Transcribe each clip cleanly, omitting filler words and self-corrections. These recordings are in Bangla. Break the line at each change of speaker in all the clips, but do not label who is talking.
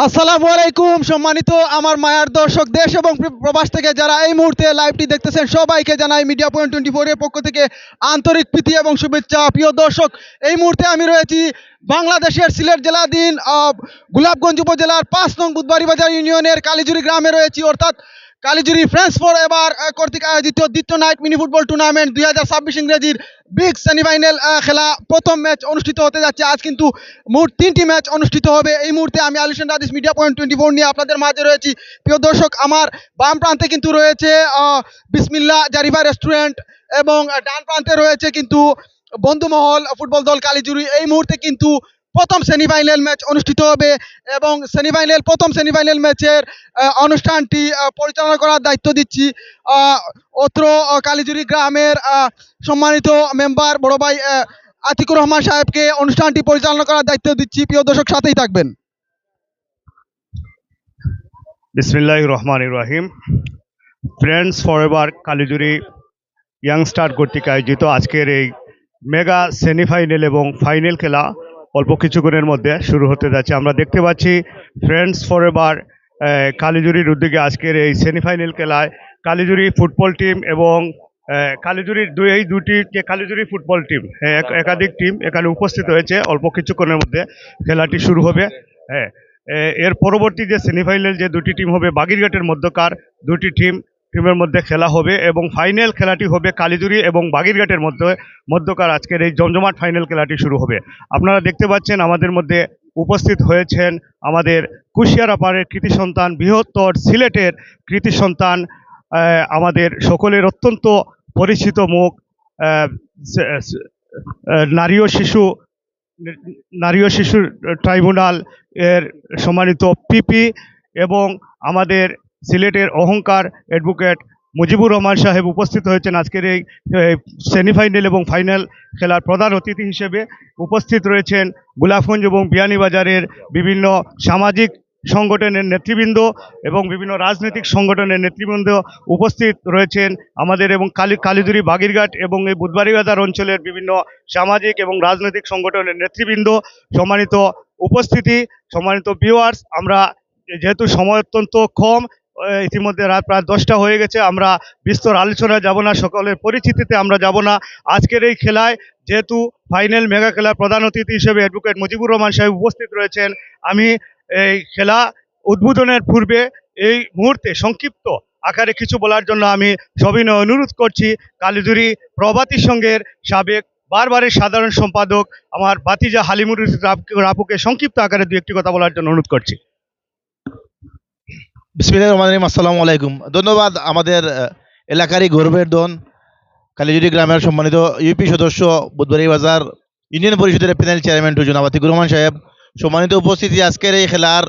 আসসালামু আলাইকুম সম্মানিত আমার মায়ার দর্শক দেশ এবং প্রবাস থেকে যারা এই মুহূর্তে লাইভটি দেখতেছেন সবাইকে জানাই মিডিয়া পয়েন্ট 24 এর পক্ষ থেকে আন্তরিক প্রীতি এবং শুভেচ্ছা। প্রিয় দর্শক, এই মুহূর্তে আমি রয়েছি বাংলাদেশের সিলেট জেলাধীন গোলাপগঞ্জ উপজেলার 5 নং বুধবাড়িবাজার ইউনিয়নের কালীজুরি গ্রামে রয়েছি, অর্থাৎ কালীজুরি ফ্রেন্ডস ফর এভার কর্তৃক আয়োজিত দ্বিতীয় নাইট মিনি ফুটবল টুর্নামেন্ট 2026 ইংরেজির বিগ সেমিফাইনাল খেলা প্রথম ম্যাচ অনুষ্ঠিত হতে যাচ্ছে। আজ কিন্তু মোট 3টি ম্যাচ অনুষ্ঠিত হবে। এই মুহূর্তে আমি আলিশান রাদিস মিডিয়া পয়েন্ট 24 নিয়ে আপনাদের মাঝে রয়েছি। প্রিয় দর্শক, আমার বাম প্রান্তে কিন্তু রয়েছে বিসমিল্লাহ জারিফা রেস্টুরেন্ট এবং ডান প্রান্তে রয়েছে কিন্তু বন্ধুমহল ফুটবল দল কালীজুরি। এই মুহূর্তে কিন্তু প্রথম সেমিফাইনাল ম্যাচ অনুষ্ঠিত হবে এবং প্রথম সেমিফাইনাল ম্যাচের অনুষ্ঠানটি পরিচালনা করার দায়িত্ব দিচ্ছি অত্র কালীজুরি গ্রামের সম্মানিত মেম্বার বড় ভাই আতিকুর রহমান সাহেবকে অনুষ্ঠানটি পরিচালনা করার দায়িত্ব দিচ্ছি। প্রিয় দর্শক, সাথেই থাকবেন।
বিসমিল্লাহির রহমানির রহিম। ফ্রেন্ডস ফরএভার কালীজুরি ইয়াংস্টার কর্তৃক আয়োজিত আজকের এই মেগা সেমিফাইনাল এবং ফাইনাল খেলা অল্প কিছুক্ষণের মধ্যে শুরু হতে যাচ্ছে। আমরা দেখতে পাচ্ছি ফ্রেন্ডস ফরএভার কালীজুরির উদ্যোগে আজকের এই সেমিফাইনাল খেলায় কালীজুরি ফুটবল টিম এবং কালীজুরির দুটি যে কালীজুরি ফুটবল টিম একাধিক টিম এখানে উপস্থিত হয়েছে। অল্প কিছুক্ষণের মধ্যে খেলাটি শুরু হবে। হ্যাঁ, এর পরবর্তী যে সেমিফাইনাল যে দুটি টিম হবে বাগিরঘাটের মধ্যকার দুটি টিমের মধ্যে খেলা হবে এবং ফাইনাল খেলাটি হবে কালীজুরি এবং বাগিরঘাটের মধ্যকার আজকের এই জমজমাট ফাইনাল খেলাটি শুরু হবে। আপনারা দেখতে পাচ্ছেন আমাদের মধ্যে উপস্থিত হয়েছেন আমাদের কুশিয়ারাপাড়ের কৃতি সন্তান, বৃহত্তর সিলেটের কৃতি সন্তান, আমাদের সকলের অত্যন্ত পরিচিত মুখ, নারী ও শিশু ট্রাইব্যুনাল এর সম্মানিত পিপি এবং আমাদের সিলেটের অহংকার অ্যাডভোকেট মুজিবুর রহমান সাহেব উপস্থিত হয়েছেন। আজকের এই সেমিফাইনাল এবং ফাইনাল খেলার প্রধান অতিথি হিসেবে উপস্থিত রয়েছেন গোলাপগঞ্জ এবং বিয়ানীবাজারের বিভিন্ন সামাজিক সংগঠনের নেতৃবৃন্দ এবং বিভিন্ন রাজনৈতিক সংগঠনের নেতৃবৃন্দ উপস্থিত রয়েছেন আমাদের, এবং কালীজুরি বাগিরঘাট এবং এই বুধবাড়িবাজার অঞ্চলের বিভিন্ন সামাজিক এবং রাজনৈতিক সংগঠনের নেতৃবৃন্দ। সম্মানিত উপস্থিতি, সম্মানিত ভিউয়ার্স, আমরা যেহেতু সময় অত্যন্ত কম, ইতিমধ্যে রাত প্রায় 10টা হয়ে গেছে, আমরা বিস্তর আলোচনা যাব না, সকলের পরিচিতিতে আমরা যাব না। আজকের এই খেলায় যেহেতু ফাইনাল মেগা খেলার প্রধান অতিথি হিসেবে অ্যাডভোকেট মুজিবুর রহমান সাহেব উপস্থিত রয়েছেন, আমি এই খেলা উদ্বোধনের পূর্বে এই মুহূর্তে সংক্ষিপ্ত আকারে কিছু বলার জন্য আমি সবিনয় অনুরোধ করছি কালীজুরি প্রভাতী সংঘের সাবেক বারবারের সাধারণ সম্পাদক আমার ভাতিজা হালিমুর রাপুকে সংক্ষিপ্ত আকারে দু একটি কথা বলার জন্য অনুরোধ করছি।
বিসমিল্লাহির রহমানির রহিম। আসসালামু আলাইকুম। ধন্যবাদ আমাদের এলাকারই গর্বের দন কালীজুরি গ্রামের সম্মানিত ইউপি সদস্য বুধবাড়িবাজার ইউনিয়ন পরিষদের প্যানেল চেয়ারম্যান জনাব আতিকুর রহমান সাহেব, সম্মানিত উপস্থিতি, আজকের এই খেলার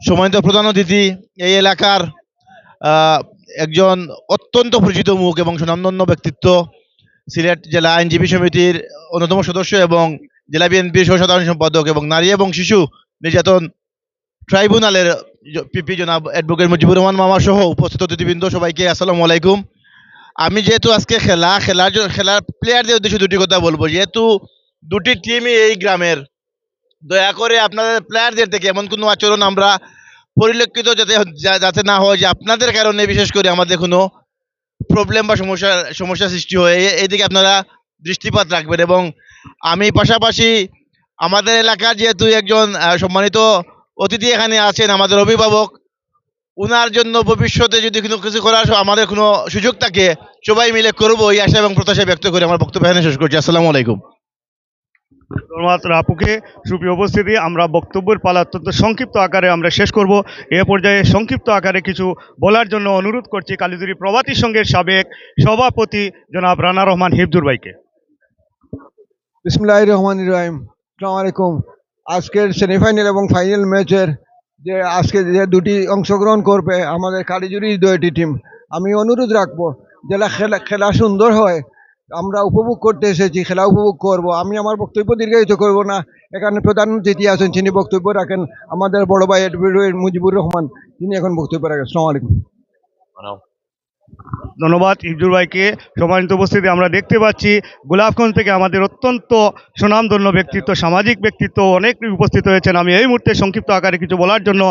সম্মানিত প্রধান অতিথি, এই এলাকার একজন অত্যন্ত পরিচিত মুখ এবং সুনামধন্য ব্যক্তিত্ব, সিলেট জেলা আইনজীবী সমিতির অন্যতম সদস্য এবং জেলা বিএনপির সহসাধারণ সম্পাদক এবং নারী এবং শিশু নির্যাতন ট্রাইব্যুনালের পিপি জনাব অ্যাডভোকেট মুজিবুর রহমান মামা সহ উপস্থিত অতিথিবৃন্দ, সবাইকে আসসালামু আলাইকুম। আমি যেহেতু আজকে খেলার প্লেয়ারদের উদ্দেশ্যে দুটি কথা বলবো। যেহেতু দুটি টিমই এই গ্রামের, দয়া করে আপনাদের প্লেয়ারদের থেকে এমন কোনো আচরণ আমরা পরিলক্ষিত যাতে না হয় যে আপনাদের কারণে বিশেষ করে আমাদের কোনো প্রবলেম বা সমস্যা সৃষ্টি হয়, এইদিকে আপনারা দৃষ্টিপাত রাখবেন। এবং আমি পাশাপাশি আমাদের এলাকার যেহেতু একজন সম্মানিত অতিথি এখানে আছেন, আমাদের অভিভাবক, ওনার জন্য ভবিষ্যতে যদি কিছু করার আমাদের কোনো সুযোগ থাকে সবাই মিলে করবো, এই আশা এবং প্রত্যাশা ব্যক্ত করে আমার বক্তব্য এখানে শেষ করছি। আসসালামু আলাইকুম।
ধন্যবাদ রাপুকে। সুপ্রিয় উপস্থিতি, আমরা বক্তব্যের পালা অত্যন্ত সংক্ষিপ্ত আকারে আমরা শেষ করব। এ পর্যায়ে সংক্ষিপ্ত আকারে কিছু বলার জন্য অনুরোধ করছি কালীজুরি প্রভাতী সংঘের সাবেক সভাপতি জনাব রানা রহমান হিফজুর ভাইকে।
বিসমিল্লাহির রহমানির রহিম। আসসালামু আলাইকুম। আজকের সেমিফাইনাল এবং ফাইনাল ম্যাচের আজকে যে দুটি অংশগ্রহণ করবে আমাদের কালীজুরির দুটি টিম, আমি অনুরোধ রাখবো যেটা খেলা সুন্দর হয়, আমরা উপভোগ করতে এসেছি, খেলা উপভোগ করব। আমি আমার বক্তব্য দীর্ঘায়িত করব না। এখানে প্রধান অতিথি আছেন, তিনি বক্তব্য রাখেন, আমাদের বড় ভাই অ্যাডভোকেট মুজিবুর রহমান, তিনি এখন বক্তব্য রাখেন। আসসালামু আলাইকুম।
ধন্যবাদ ইফজুর ভাইকে। সম্মানিত উপস্থিতি, আমরা দেখতে পাচ্ছি গোলাপগঞ্জ থেকে আমাদের অত্যন্ত সুনামধন্য ব্যক্তিত্ব, সামাজিক ব্যক্তিত্ব অনেক উপস্থিত হয়েছেন। আমি এই মুহূর্তে সংক্ষিপ্ত আকারে কিছু বলার জন্য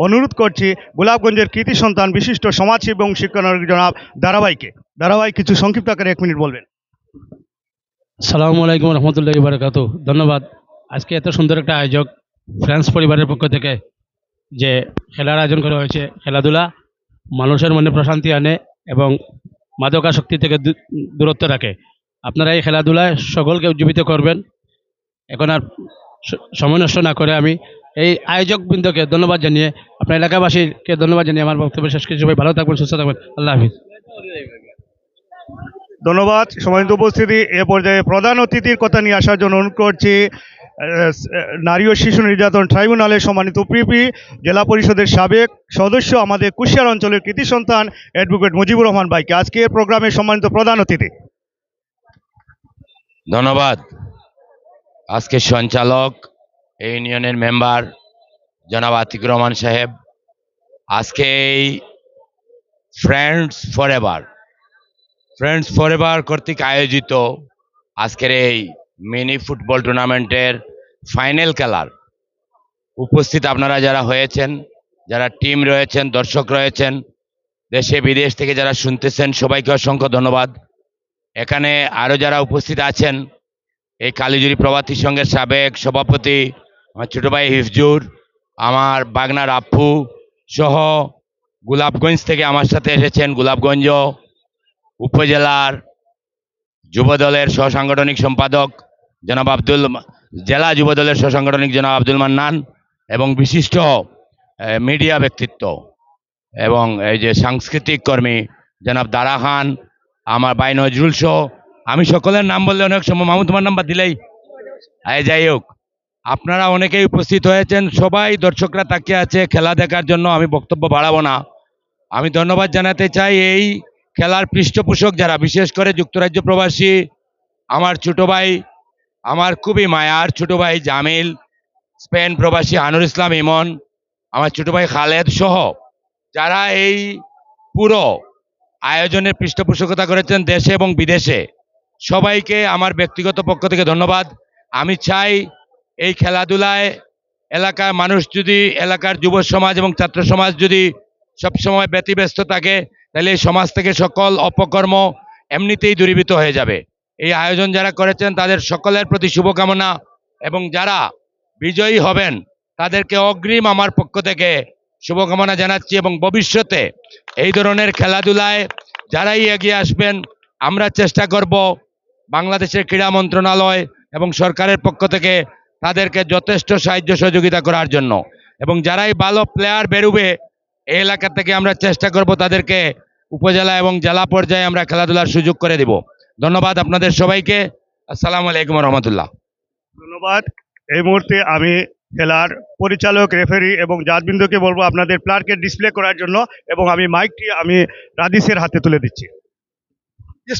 অনুরোধ করছি গোলাপগঞ্জের কৃতি সন্তান বিশিষ্ট সমাজসেবী এবং শিক্ষানবিশ জনাব দারাভাইকে। দারাভাই কিছু সংক্ষিপ্ত আকারে 1 মিনিট বলবেন।
সালামু আলাইকুম রহমতুল্লাহি বারাকাতু। ধন্যবাদ। আজকে এত সুন্দর একটা আয়োজক ফ্রান্স পরিবারের পক্ষ থেকে যে খেলার আয়োজন করা হয়েছে, খেলাধুলা মানুষের মনে প্রশান্তি আনে এবং মাদকাসক্তি থেকে দূরত্ব রাখে। আপনারা এই খেলাধুলায় সকলকে উজ্জীবিত করবেন। এখন আর সময় নষ্ট না করে আমি এই আয়োজক বৃন্দকে ধন্যবাদ জানিয়ে, আপনার এলাকাবাসীকে ধন্যবাদ জানিয়ে আমার বক্তব্য শেষ করছি। সবাই ভালো থাকবেন, সুস্থ থাকবেন। আল্লাহ হাফিজ।
ধন্যবাদ। সম্মানিত উপস্থিতি, এ পর্যায়ে প্রধান অতিথির কথা নিয়ে আসার জন্য অনুরোধ করছি নারী ও শিশু নির্যাতন ট্রাইব্যুনালের সম্মানিত পিপি, জেলা পরিষদের সাবেক সদস্য, আমাদের কুশিয়ার অঞ্চলের কৃতি সন্তান অ্যাডভোকেট মুজিবুর রহমান ভাইকে আজকের প্রোগ্রামের সম্মানিত প্রধান অতিথি।
ধন্যবাদ। আজকে সঞ্চালক, এই ইউনিয়নের মেম্বার জনাব আতিকুর রহমান সাহেব, আজকে এই ফ্রেন্ডস ফরএভার কর্তৃক আয়োজিত আজকের এই মিনি ফুটবল টুর্নামেন্টের ফাইনাল খেলার উপস্থিত আপনারা যারা হয়েছেন, যারা টিম রয়েছেন, দর্শক রয়েছেন, দেশে বিদেশ থেকে যারা শুনতেছেন, সবাইকে অসংখ্য ধন্যবাদ। এখানে আরও যারা উপস্থিত আছেন, এই কালীজুরি প্রভাতী সংঘের সাবেক সভাপতি আমার ছোট ভাই হিফজুর, আমার বাগনার আপ্পু সহ গোলাপগঞ্জ থেকে আমার সাথে এসেছেন গোলাপগঞ্জ উপজেলার যুবদলের সহসাংগঠনিক সম্পাদক জনাব জেলা যুবদলের সহসাংগঠনিক জনাব আব্দুল মান্নান এবং বিশিষ্ট মিডিয়া ব্যক্তিত্ব এবং এই যে সাংস্কৃতিক কর্মী জনাব দারা খান, আমার ভাই নজরুল সহ, আমি সকলের নাম বললে অনেক সময় মামু তোমার নাম্বার দিলেই যাই হোক, আপনারা অনেকেই উপস্থিত হয়েছেন, সবাই দর্শকরা তাকিয়ে আছে খেলা দেখার জন্য। আমি বক্তব্য বাড়াবো না। আমি ধন্যবাদ জানাতে চাই এই খেলার পৃষ্ঠপোষক যারা, বিশেষ করে যুক্তরাজ্য প্রবাসী আমার ছোট ভাই, আমার খুবই মায়ার ছোট ভাই জামিল, স্পেন প্রবাসী আনুর ইসলাম ইমন, আমার ছোট ভাই খালেদ সহ যারা এই পুরো আয়োজনের পৃষ্ঠপোষকতা করেছেন দেশে এবং বিদেশে, সবাইকে আমার ব্যক্তিগত পক্ষ থেকে ধন্যবাদ। আমি চাই এই খেলাধুলায় এলাকার মানুষ যদি, এলাকার যুব সমাজ এবং ছাত্র সমাজ যদি সবসময় ব্যতিব্যস্ত থাকে, তাহলে এই সমাজ থেকে সকল অপকর্ম এমনিতেই দূরীভূত হয়ে যাবে। এই আয়োজন যারা করেছেন তাদের সকলের প্রতি শুভকামনা, এবং যারা বিজয়ী হবেন তাদেরকে অগ্রিম আমার পক্ষ থেকে শুভকামনা জানাচ্ছি। এবং ভবিষ্যতে এই ধরনের খেলাধুলায় যারাই এগিয়ে আসবেন, আমরা চেষ্টা করব বাংলাদেশের ক্রীড়া মন্ত্রণালয় এবং সরকারের পক্ষ থেকে তাদেরকে যথেষ্ট সাহায্য সহযোগিতা করার জন্য, এবং যারাই ভালো প্লেয়ার বেরোবে এই এলাকা থেকে আমরা চেষ্টা করব তাদেরকে উপজেলা এবং জেলা পর্যায়ে আমরা খেলাধুলার সুযোগ করে দিব। ধন্যবাদ আপনাদের সবাইকে। আসসালামু আলাইকুম রহমতুল্লাহ।
ধন্যবাদ। এই মুহূর্তে আমি খেলার পরিচালক, রেফারি এবং জাজবৃন্দকে বলবো আপনাদের প্লেয়ারকে ডিসপ্লে করার জন্য, এবং আমি মাইকটি আমি রাদিসের হাতে তুলে দিচ্ছি।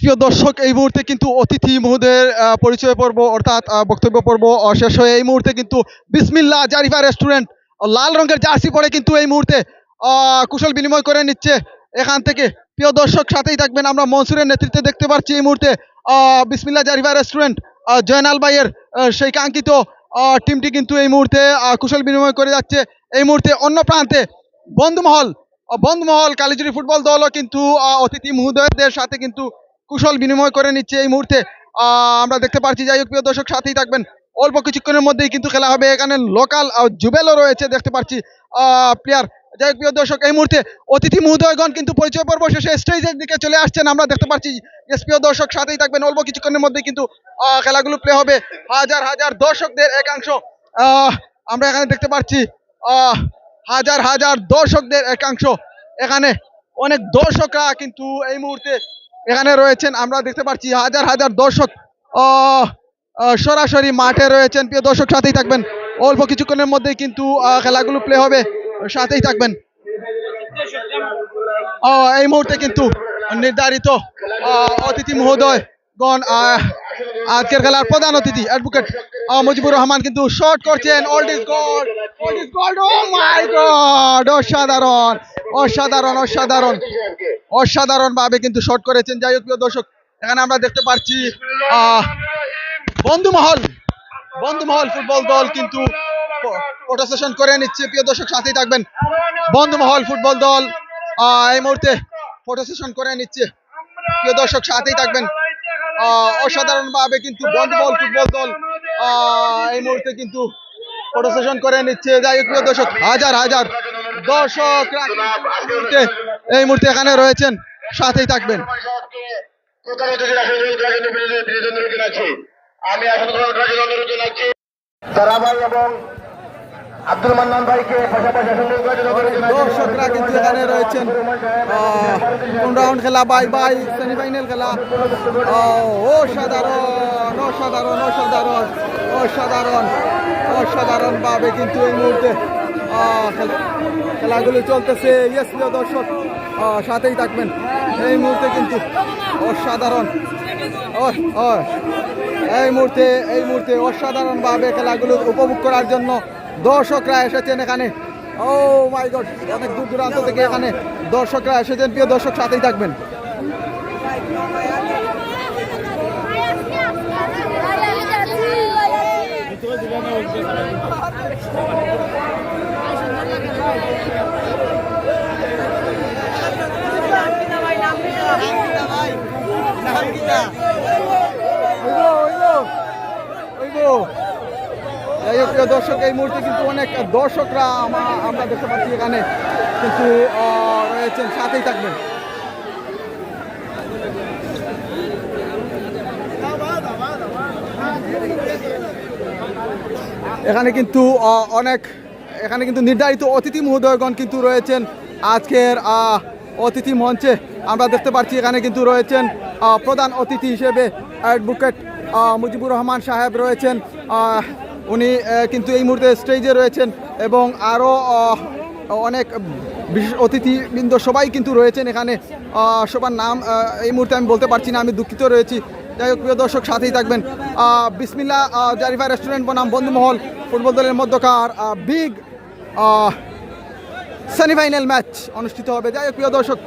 প্রিয় দর্শক, এই মুহূর্তে কিন্তু অতিথি মহোদয়ের পরিচয় পর্ব অর্থাৎ বক্তব্য পর্ব শেষ হয়ে এই মুহূর্তে কিন্তু বিসমিল্লাহ জারিফা রেস্টুরেন্ট লাল রঙের জার্সি পরে কিন্তু এই মুহূর্তে কুশল বিনিময় করে নিচ্ছে এখান থেকে। প্রিয় দর্শক, সাথেই থাকবেন। আমরা মনসুরের নেতৃত্বে দেখতে পাচ্ছি এই মুহূর্তে বিসমিল্লাহ জারিফা রেস্টুরেন্ট জয়নাল ভাইয়ের সেই কাঙ্ক্ষিত টিমটি কিন্তু এই মুহূর্তে কুশল বিনিময় করে যাচ্ছে। এই মুহূর্তে অন্য প্রান্তে বন্ধুমহল কালীজুরি ফুটবল দলও কিন্তু অতিথি মহোদয়দের সাথে কিন্তু কুশল বিনিময় করে নিচ্ছে এই মুহূর্তে আমরা দেখতে পাচ্ছি। যাই হোক, প্রিয় দর্শক, সাথেই থাকবেন। অল্প কিছুক্ষণের মধ্যেই কিন্তু খেলা হবে। এখানে লোকাল জুবেলও রয়েছে দেখতে পাচ্ছি প্লেয়ার। যাই হোক, প্রিয় দর্শক, এই মুহূর্তে অতিথি মহোদয়গণ কিন্তু পরিচয় পর্ব শেষে স্টেজের দিকে চলে আসছেন আমরা দেখতে পাচ্ছি। প্রিয় দর্শক, সাথেই থাকবেন। অল্প কিছুক্ষণের মধ্যেই কিন্তু খেলাগুলো প্লে হবে। হাজার হাজার দর্শকদের একাংশ আমরা এখানে দেখতে পাচ্ছি। হাজার হাজার দর্শকদের একাংশ, এখানে অনেক দর্শকরা কিন্তু এই মুহূর্তে এখানে রয়েছেন। আমরা দেখতে পাচ্ছি হাজার হাজার দর্শক সরাসরি মাঠে রয়েছেন। প্রিয় দর্শক, সাথেই থাকবেন। অল্প কিছুক্ষণের মধ্যেই কিন্তু খেলাগুলো প্লে হবে, সাথেই থাকবেন। এই মুহূর্তে কিন্তু নির্ধারিত অতিথি মহোদয়গণ আজকের খেলার প্রধান অতিথি অ্যাডভোকেট মুজিবুর রহমান কিন্তু শট করছেন। All is good, all is good, oh my God, অসাধারণ অসাধারণ অসাধারণ অসাধারণ ভাবে কিন্তু শট করেছেন। যাই হোক প্রিয় দর্শক, এখানে আমরা দেখতে পাচ্ছি বন্ধুমহল ফুটবল দল কিন্তু ফটো সেশন করে নিচ্ছে। প্রিয় দর্শক সাথেই থাকবেন। বন্ধুমহল ফুটবল দল এই মুহূর্তে ফটো সেশন করে নিচ্ছে। প্রিয় দর্শক সাথেই থাকবেন। অসাধারণ ভাবে কিন্তু বন্ধুমহল ফুটবল দল এই মুহূর্তে কিন্তু ফটো সেশন করে নিচ্ছে। যাই হোক প্রিয় দর্শক, হাজার হাজার দর্শক এই মুহূর্তে এখানে রয়েছেন, সাথেই থাকবেন।
আমি এখন অনুরোধ জানাচ্ছি তারা ভাই এবং আব্দুল মান্নান ভাইকে পাশাপাশি
দর্শকরা কিন্তু এখানে রয়েছেন। কোন রাউন্ড খেলা, বাই বাই সেমিফাইনাল খেলা। অসাধারণ অসাধারণ অসাধারণ অসাধারণ অসাধারণ ভাবে কিন্তু এই মুহূর্তে খেলাগুলি চলতেছে। ইয়েস প্রিয় দর্শক, সাথেই থাকবেন। এই মুহূর্তে কিন্তু অসাধারণ এই মুহূর্তে অসাধারণ ভাবে খেলাগুলো উপভোগ করার জন্য দর্শকরা এসেছেন এখানে। ও মাই গড, অনেক দূর দূরান্ত থেকে এখানে দর্শকরা এসেছেন। প্রিয় দর্শক সাথেই থাকবেন। যাই হোক প্রিয় দর্শক, এই মুহূর্তে কিন্তু অনেক দর্শকরা আমরা দেখতে পাচ্ছি এখানে কিন্তু রয়েছেন, সাথেই থাকবেন। এখানে কিন্তু নির্ধারিত অতিথি মহোদয়গণ কিন্তু রয়েছেন আজকের অতিথি মঞ্চে। আমরা দেখতে পাচ্ছি এখানে কিন্তু রয়েছেন প্রধান অতিথি হিসেবে অ্যাডভোকেট মুজিবুর রহমান সাহেব রয়েছেন। উনি কিন্তু এই মুহূর্তে স্টেজে রয়েছেন এবং আরও অনেক বিশেষ অতিথিবৃন্দ সবাই কিন্তু রয়েছেন এখানে। সবার নাম এই মুহূর্তে আমি বলতে পারছি না, আমি দুঃখিত রয়েছি। যাই হোক প্রিয় দর্শক সাথেই থাকবেন। বিসমিল্লাহ জারিফা রেস্টুরেন্ট বনাম বন্ধুমহল ফুটবল দলের মধ্যকার বিগ সেমিফাইনাল ম্যাচ অনুষ্ঠিত হবে। যাই হোক প্রিয় দর্শক,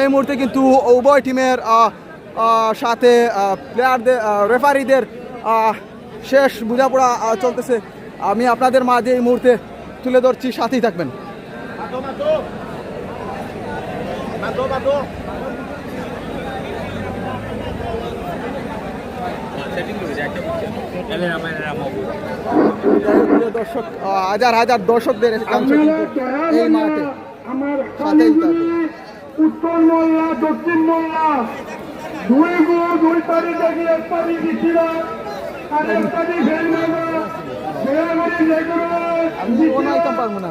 এই মুহূর্তে কিন্তু উভয় টিমের সাথে প্লেয়ারদের রেফারিদের শেষ বোঝাপড়া চলতেছে। আমি আপনাদের মাঝে এই মুহূর্তে তুলে ধরছি, সাথেই থাকবেন। দর্শক, হাজার হাজার দর্শকদের এই মাঠে সাথেই থাকবেন।
উত্তর মোল্লা দক্ষিণ মোল্লা দুই পারি দেখি এক পারি দিচ্ছিলাম আর এক পারি ফেল
আমি ওনাইতাম পারবো না।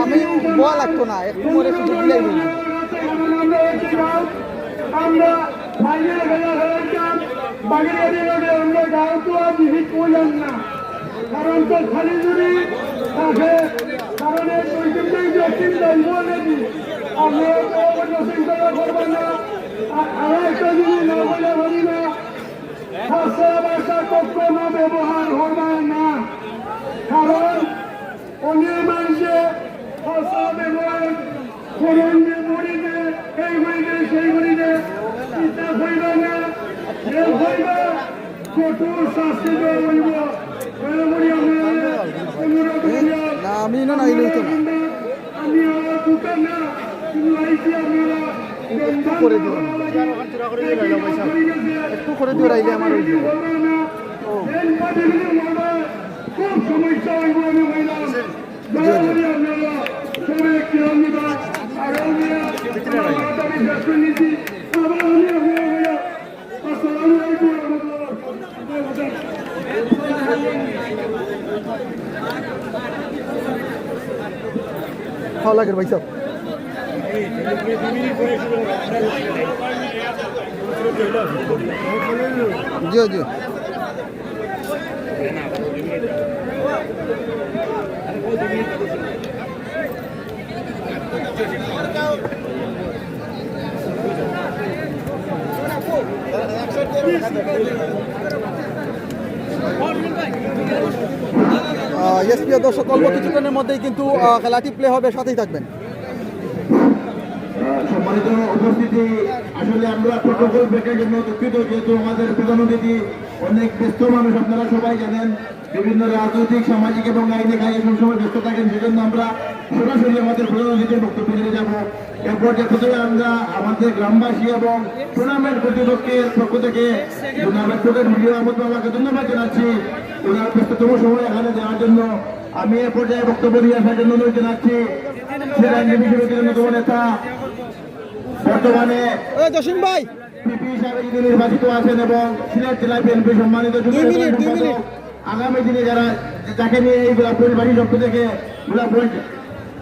আমি বল লাগতো না, একটু মরে শুধু দিলেই বলি।
আমরা ফাইনাল খেলা খেলাম বাগেরবাড়ি রোডে। আমরা গাঁও তো আর ভিজিট করলাম না, কারণ তো খালি জুড়ি আছে, কারণ এই পরিচিতি দক্ষিণ দলবি আমরা চিন্তা করবেন না। আর একটা যদি না বলে বলি না, ভাষা কখনো ব্যবহার হবে না, কারণ অনেক মানুষে ভাষা ব্যবহার করুন যে মরিতে এই মরিতে সেই মরিতে চিন্তা হইবে না, হইবে কঠোর শাস্তি দেওয়া হইব।
আমি না নাই লইতো না,
আমি দুটো না
একটু করে দিও, একটু করে দিও রাইলে আমার ওই
খুব সমস্যা হইব। আমি বললাম সবাই একটি ধন্যবাদ। আর আমি আসসালামু আলাইকুম।
ভালো লাগে ভাই সব। জিও জিও প্রিয় দর্শক, অল্প কিছুক্ষণের মধ্যেই কিন্তু খেলাটি প্লে হবে, সাথেই থাকবেন।
সম্মানিত উপস্থিতি, আসলে আমরা প্রোটোকল ব্রেকের জন্য দুঃখিত, যেহেতু আমাদের প্রধান অতিথি অনেক ব্যস্ত মানুষ, আপনারা সবাই জানেন, বিভিন্ন রাজনৈতিক, সামাজিক এবং আইনি কাজে সবসময় ব্যস্ত থাকেন, সেজন্য আমরা সরাসরি আমাদের প্রধান অতিথির বক্তব্য দিয়ে যাব। এরপর যেহেতু আমরা আমাদের গ্রামবাসী এবং টুর্নামেন্ট কর্তৃপক্ষের পক্ষ থেকে ভিডিও আহমদ বাবাকে ধন্যবাদ জানাচ্ছি ওনার ব্যস্ততম সময় এখানে দেওয়ার জন্য। আমি এ পর্যায়ে বক্তব্য দিয়ে আসার জন্য অনুরোধ জানাচ্ছি সেরা আইনজীবী সমিতির অন্যতম নেতা, বর্তমানে
জসিম ভাই,
পিপি হিসাবে যিনি নির্বাচিত আছেন এবং সিলেট জেলা বিএনপি সম্মানিত আগামী দিনে যাকে নিয়ে এই গোলাপগঞ্জবাসীর পক্ষ থেকে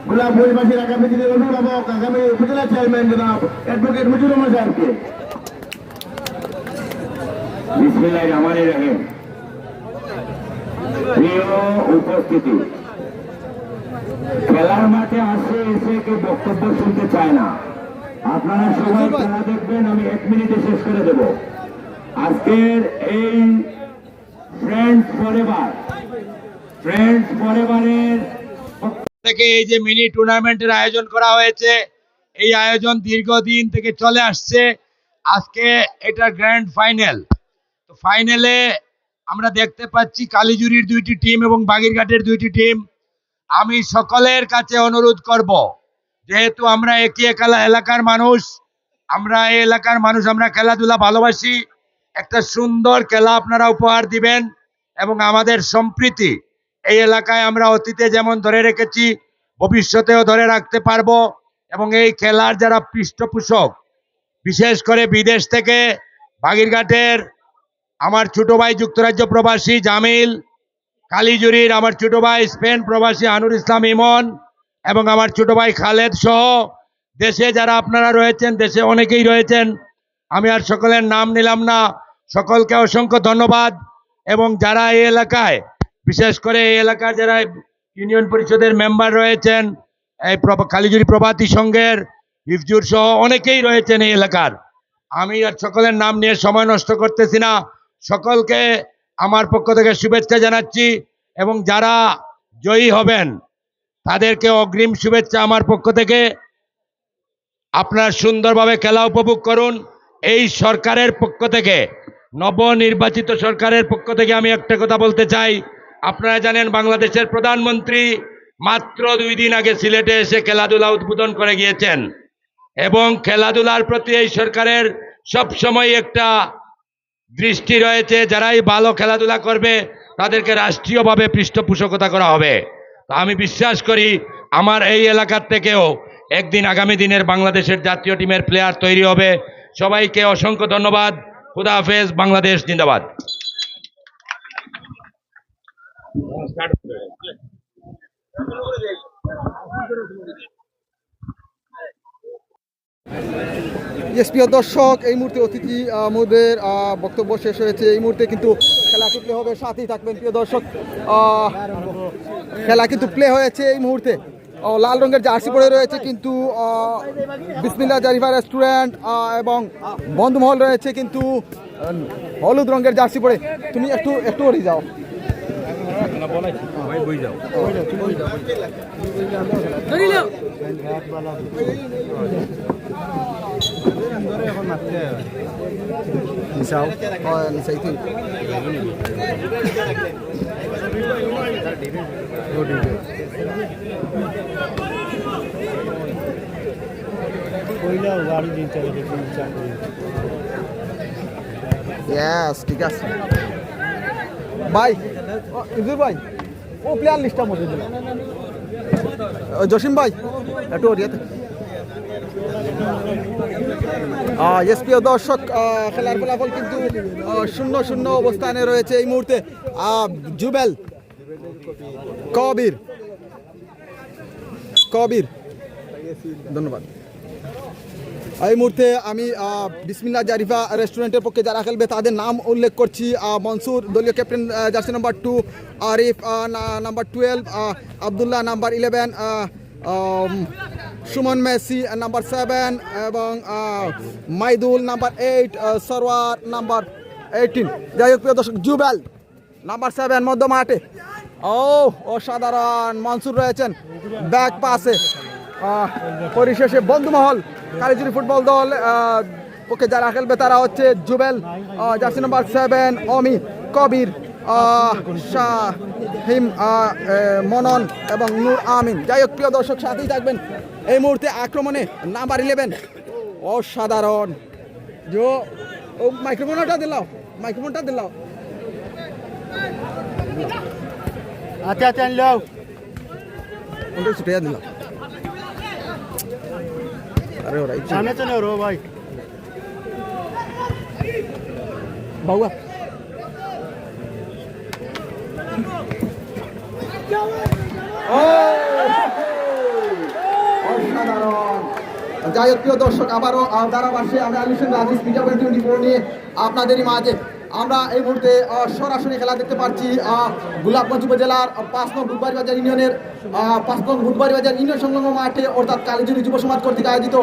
গোলাপগঞ্জবাসীর আগামী দিনের অভিভাবক, আগামী উপজেলা চেয়ারম্যান জনাব অ্যাডভোকেট মুজিবুর রহমান সাহেবকে। বিসমিল্লাহির রহমানির রহিম। প্রিয় উপস্থিতি, খেলার মাঠে আসে এসে কেউ বক্তব্য শুনতে চায় না। আপনারা সবাই খেলা দেখবেন, আমি 1 মিনিটে শেষ করে দেব। আজকের এই ফ্রেন্ডস ফরএভারের
থেকে এই যে মিনি টুর্নামেন্টের আয়োজন করা হয়েছে, এই আয়োজন দীর্ঘদিন থেকে চলে আসছে। আজকে এটা গ্র্যান্ড ফাইনাল। তো ফাইনালে আমরা দেখতে পাচ্ছি কালীজুরির 2টি টিম এবং বাগিরঘাটের 2টি টিম। আমি সকলের কাছে অনুরোধ করব, যেহেতু আমরা একই এলাকার মানুষ, আমরা এই এলাকার মানুষ, আমরা খেলাধুলা ভালোবাসি, একটা সুন্দর খেলা আপনারা উপহার দিবেন এবং আমাদের সম্প্রীতি এই এলাকায় আমরা অতীতে যেমন ধরে রেখেছি ভবিষ্যতেও ধরে রাখতে পারবো। এবং এই খেলার যারা পৃষ্ঠপোষক, বিশেষ করে বিদেশ থেকে বাগিরঘাটের আমার ছোট ভাই যুক্তরাজ্য প্রবাসী জামিল, কালীজুরির আমার ছোট ভাই স্পেন প্রবাসী আনুর ইসলাম ইমন এবং আমার ছোট ভাই খালেদ সহ দেশে যারা আপনারা রয়েছেন, দেশে অনেকেই রয়েছেন, আমি আর সকলের নাম নিলাম না, সকলকে অসংখ্য ধন্যবাদ। এবং যারা এই এলাকায়, বিশেষ করে এই এলাকার যারা ইউনিয়ন পরিষদের মেম্বার রয়েছেন, এই কালীজুরি প্রভাতী সংঘের হিফজুর সহ অনেকেই রয়েছেন এই এলাকার, আমি আর সকলের নাম নিয়ে সময় নষ্ট করতেছি না। সকলকে আমার পক্ষ থেকে শুভেচ্ছা জানাচ্ছি এবং যারা জয়ী হবেন তাদেরকে অগ্রিম শুভেচ্ছা আমার পক্ষ থেকে। আপনারা সুন্দরভাবে খেলা উপভোগ করুন। এই সরকারের পক্ষ থেকে, নবনির্বাচিত সরকারের পক্ষ থেকে আমি একটা কথা বলতে চাই। আপনারা জানেন বাংলাদেশের প্রধানমন্ত্রী মাত্র 2 দিন আগে সিলেটে এসে খেলাধুলা উদ্বোধন করে গিয়েছেন এবং খেলাধুলার প্রতি এই সরকারের সবসময় একটা দৃষ্টি রয়েছে। যারাই ভালো খেলাধুলা করবে তাদেরকে রাষ্ট্রীয়ভাবে পৃষ্ঠপোষকতা করা হবে। তো আমি বিশ্বাস করি আমার এই এলাকার থেকেও একদিন আগামী দিনের বাংলাদেশের জাতীয় টিমের প্লেয়ার তৈরি হবে। সবাইকে অসংখ্য ধন্যবাদ। খুদা হাফেজ। বাংলাদেশ জিন্দাবাদ।
প্রিয় দর্শক, এই মুহূর্তে অতিথি মোদের বক্তব্য শেষ হয়েছে। এই মুহূর্তে কিন্তু খেলা প্লে হবে, সাথেই থাকবেন প্রিয় দর্শক। খেলা কিন্তু প্লে হয়েছে এই মুহূর্তে। লাল রঙের জার্সি পরে রয়েছে কিন্তু বিসমিল্লাহ জারিফা রেস্টুরেন্ট এবং বন্ধুমহল রয়েছে কিন্তু হলুদ রঙের জার্সি পরে। তুমি একটু ওরে যাও। ঠিক আছে ভাই, ইজুর ভাই, ও প্লেয়ার লিস্টটা মধ্যে দিল। জসিম ভাই একটু ওরিয়াতে। প্রিয় দর্শক, খেলার ফলাফল কিন্তু 0-0 অবস্থানে রয়েছে এই মুহূর্তে। জুবেল কবির ধন্যবাদ। এই মুহূর্তে আমি বিসমিল্লাহ জারিফা রেস্টুরেন্টের পক্ষে যারা খেলবে তাদের নাম উল্লেখ করছি। মনসুর দলীয় captain, jersey number 2, Arif number 12, Abdullah number 11, Suman Messi number 7 এবং মাইদুল নাম্বার 8, সরওয়ার নাম্বার 18। যাই হোক প্রিয় দর্শক, জুবেল নাম্বার 7 মধ্যমাঠে, ও অসাধারণ মনসুর রয়েছেন ব্যাক পাসে। পরিশেষে বন্ধুমহল কালিজুরি ফুটবল দল ওকে যারা খেলবে তারা হচ্ছে জুবেল, জার্সি নাম্বার 7 অমি, কবির, শাহিম, মনন এবং নূর আমিন। যাই হোক প্রিয় দর্শক সাথেই থাকবেন। এই মুহূর্তে আক্রমণে নাম্বার 11 অসাধারণ জো ও মাইক্রোফোনটা দিলাও, মাইক্রোফোনটা দিলাও।
আচ্ছা আচ্ছা আনলো
ওটা ছুটে দিলাম। আরে ওরা
সামনে চলে রো ভাই
বাবা অসাধারণ। যাই হোক প্রিয় দর্শক আবারও ধারাভাষ্যে আমি আলী হোসেন রাজিস মিডিয়া 24 নিয়ে আপনাদেরই মাঝে আমরা এই মুহূর্তে সরাসরি খেলা দেখতে পাচ্ছি গোলাপগঞ্জ উপজেলার 5 নং বুধবাড়ি বাজার ইউনিয়নের 5 নং বুধবাড়ি বাজার ইউনিয়ন সংলগ্ন মাঠে অর্থাৎ কালীজুরি যুব সমাজ কর্তৃক আয়োজিত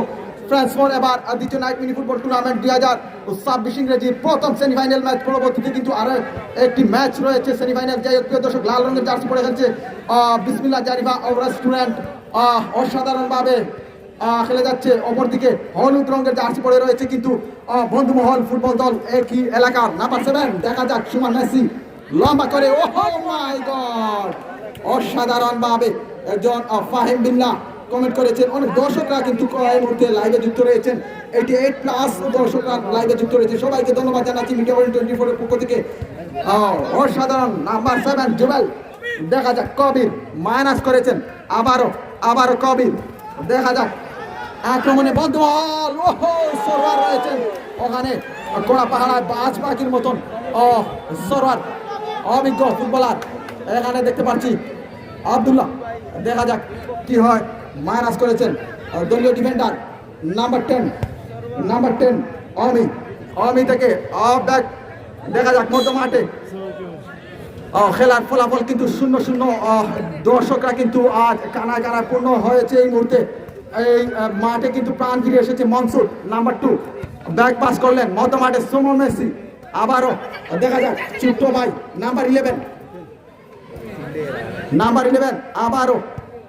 ফ্রান্স ফোর এবার দ্বিতীয় নাইট মিনি ফুটবল টুর্নামেন্ট 2026 ইংরেজির প্রথম সেমিফাইনাল ম্যাচ। পরবর্তীতে কিন্তু আরো একটি ম্যাচ রয়েছে সেমিফাইনাল। যাই হোক প্রিয় দর্শক লাল রঙের জার্সি পরে খেলছে বিসমিল্লাহ জারিফা রেস্টুরেন্ট, অসাধারণভাবে খেলে যাচ্ছে। অপরদিকে হলুদ রঙের জার্সি পরে রয়েছে কিন্তু বন্ধুমহল ফুটবল দল একই এলাকার নাম্বার 7। দেখা যাক সুমান মেসি লম্বা করে, ও মাই গড, অসাধারণভাবে একজন ফাহিম বিল্লাহ কমেন্ট করেছেন। অনেক দর্শকরা কিন্তু এই মুহূর্তে লাইভে যুক্ত রয়েছেন, 88+ দর্শকরা লাইভে যুক্ত রয়েছে। সবাইকে ধন্যবাদ জানাচ্ছি মিডিয়া 24 এর পক্ষ থেকে। অসাধারণ নাম্বার 7 জুবেল। দেখা যাক কবির মাইনাস করেছেন, আবারও কবির। দেখা যাক আক্রমণে বন্ধুমহল, ওহো সরওয়ার রয়েছেন ওখানে গোড়া পাহাড়ায় বাজ পাখির মতন। সরওয়ার অভিজ্ঞ ফুটবলার এখানে দেখতে পাচ্ছি। আব্দুল্লাহ দেখা যাক কি হয়, মাইনাস করেছেন দলীয় ডিফেন্ডার নাম্বার 10 অমি থেকে ব্যাক। দেখা যাক মধ্য মাঠে খেলার ফলাফল কিন্তু 0-0। দর্শকরা কিন্তু আজ কানায় পূর্ণ হয়েছে এই মুহূর্তে। এই মাঠে কিন্তু প্রাণ ফিরে এসেছে মনসুর নাম্বার 2, ব্যাক পাস করলেন মধ্য মাঠে সুমন মেসি। আবারও দেখা যাক ছোট্ট ভাই নাম্বার 11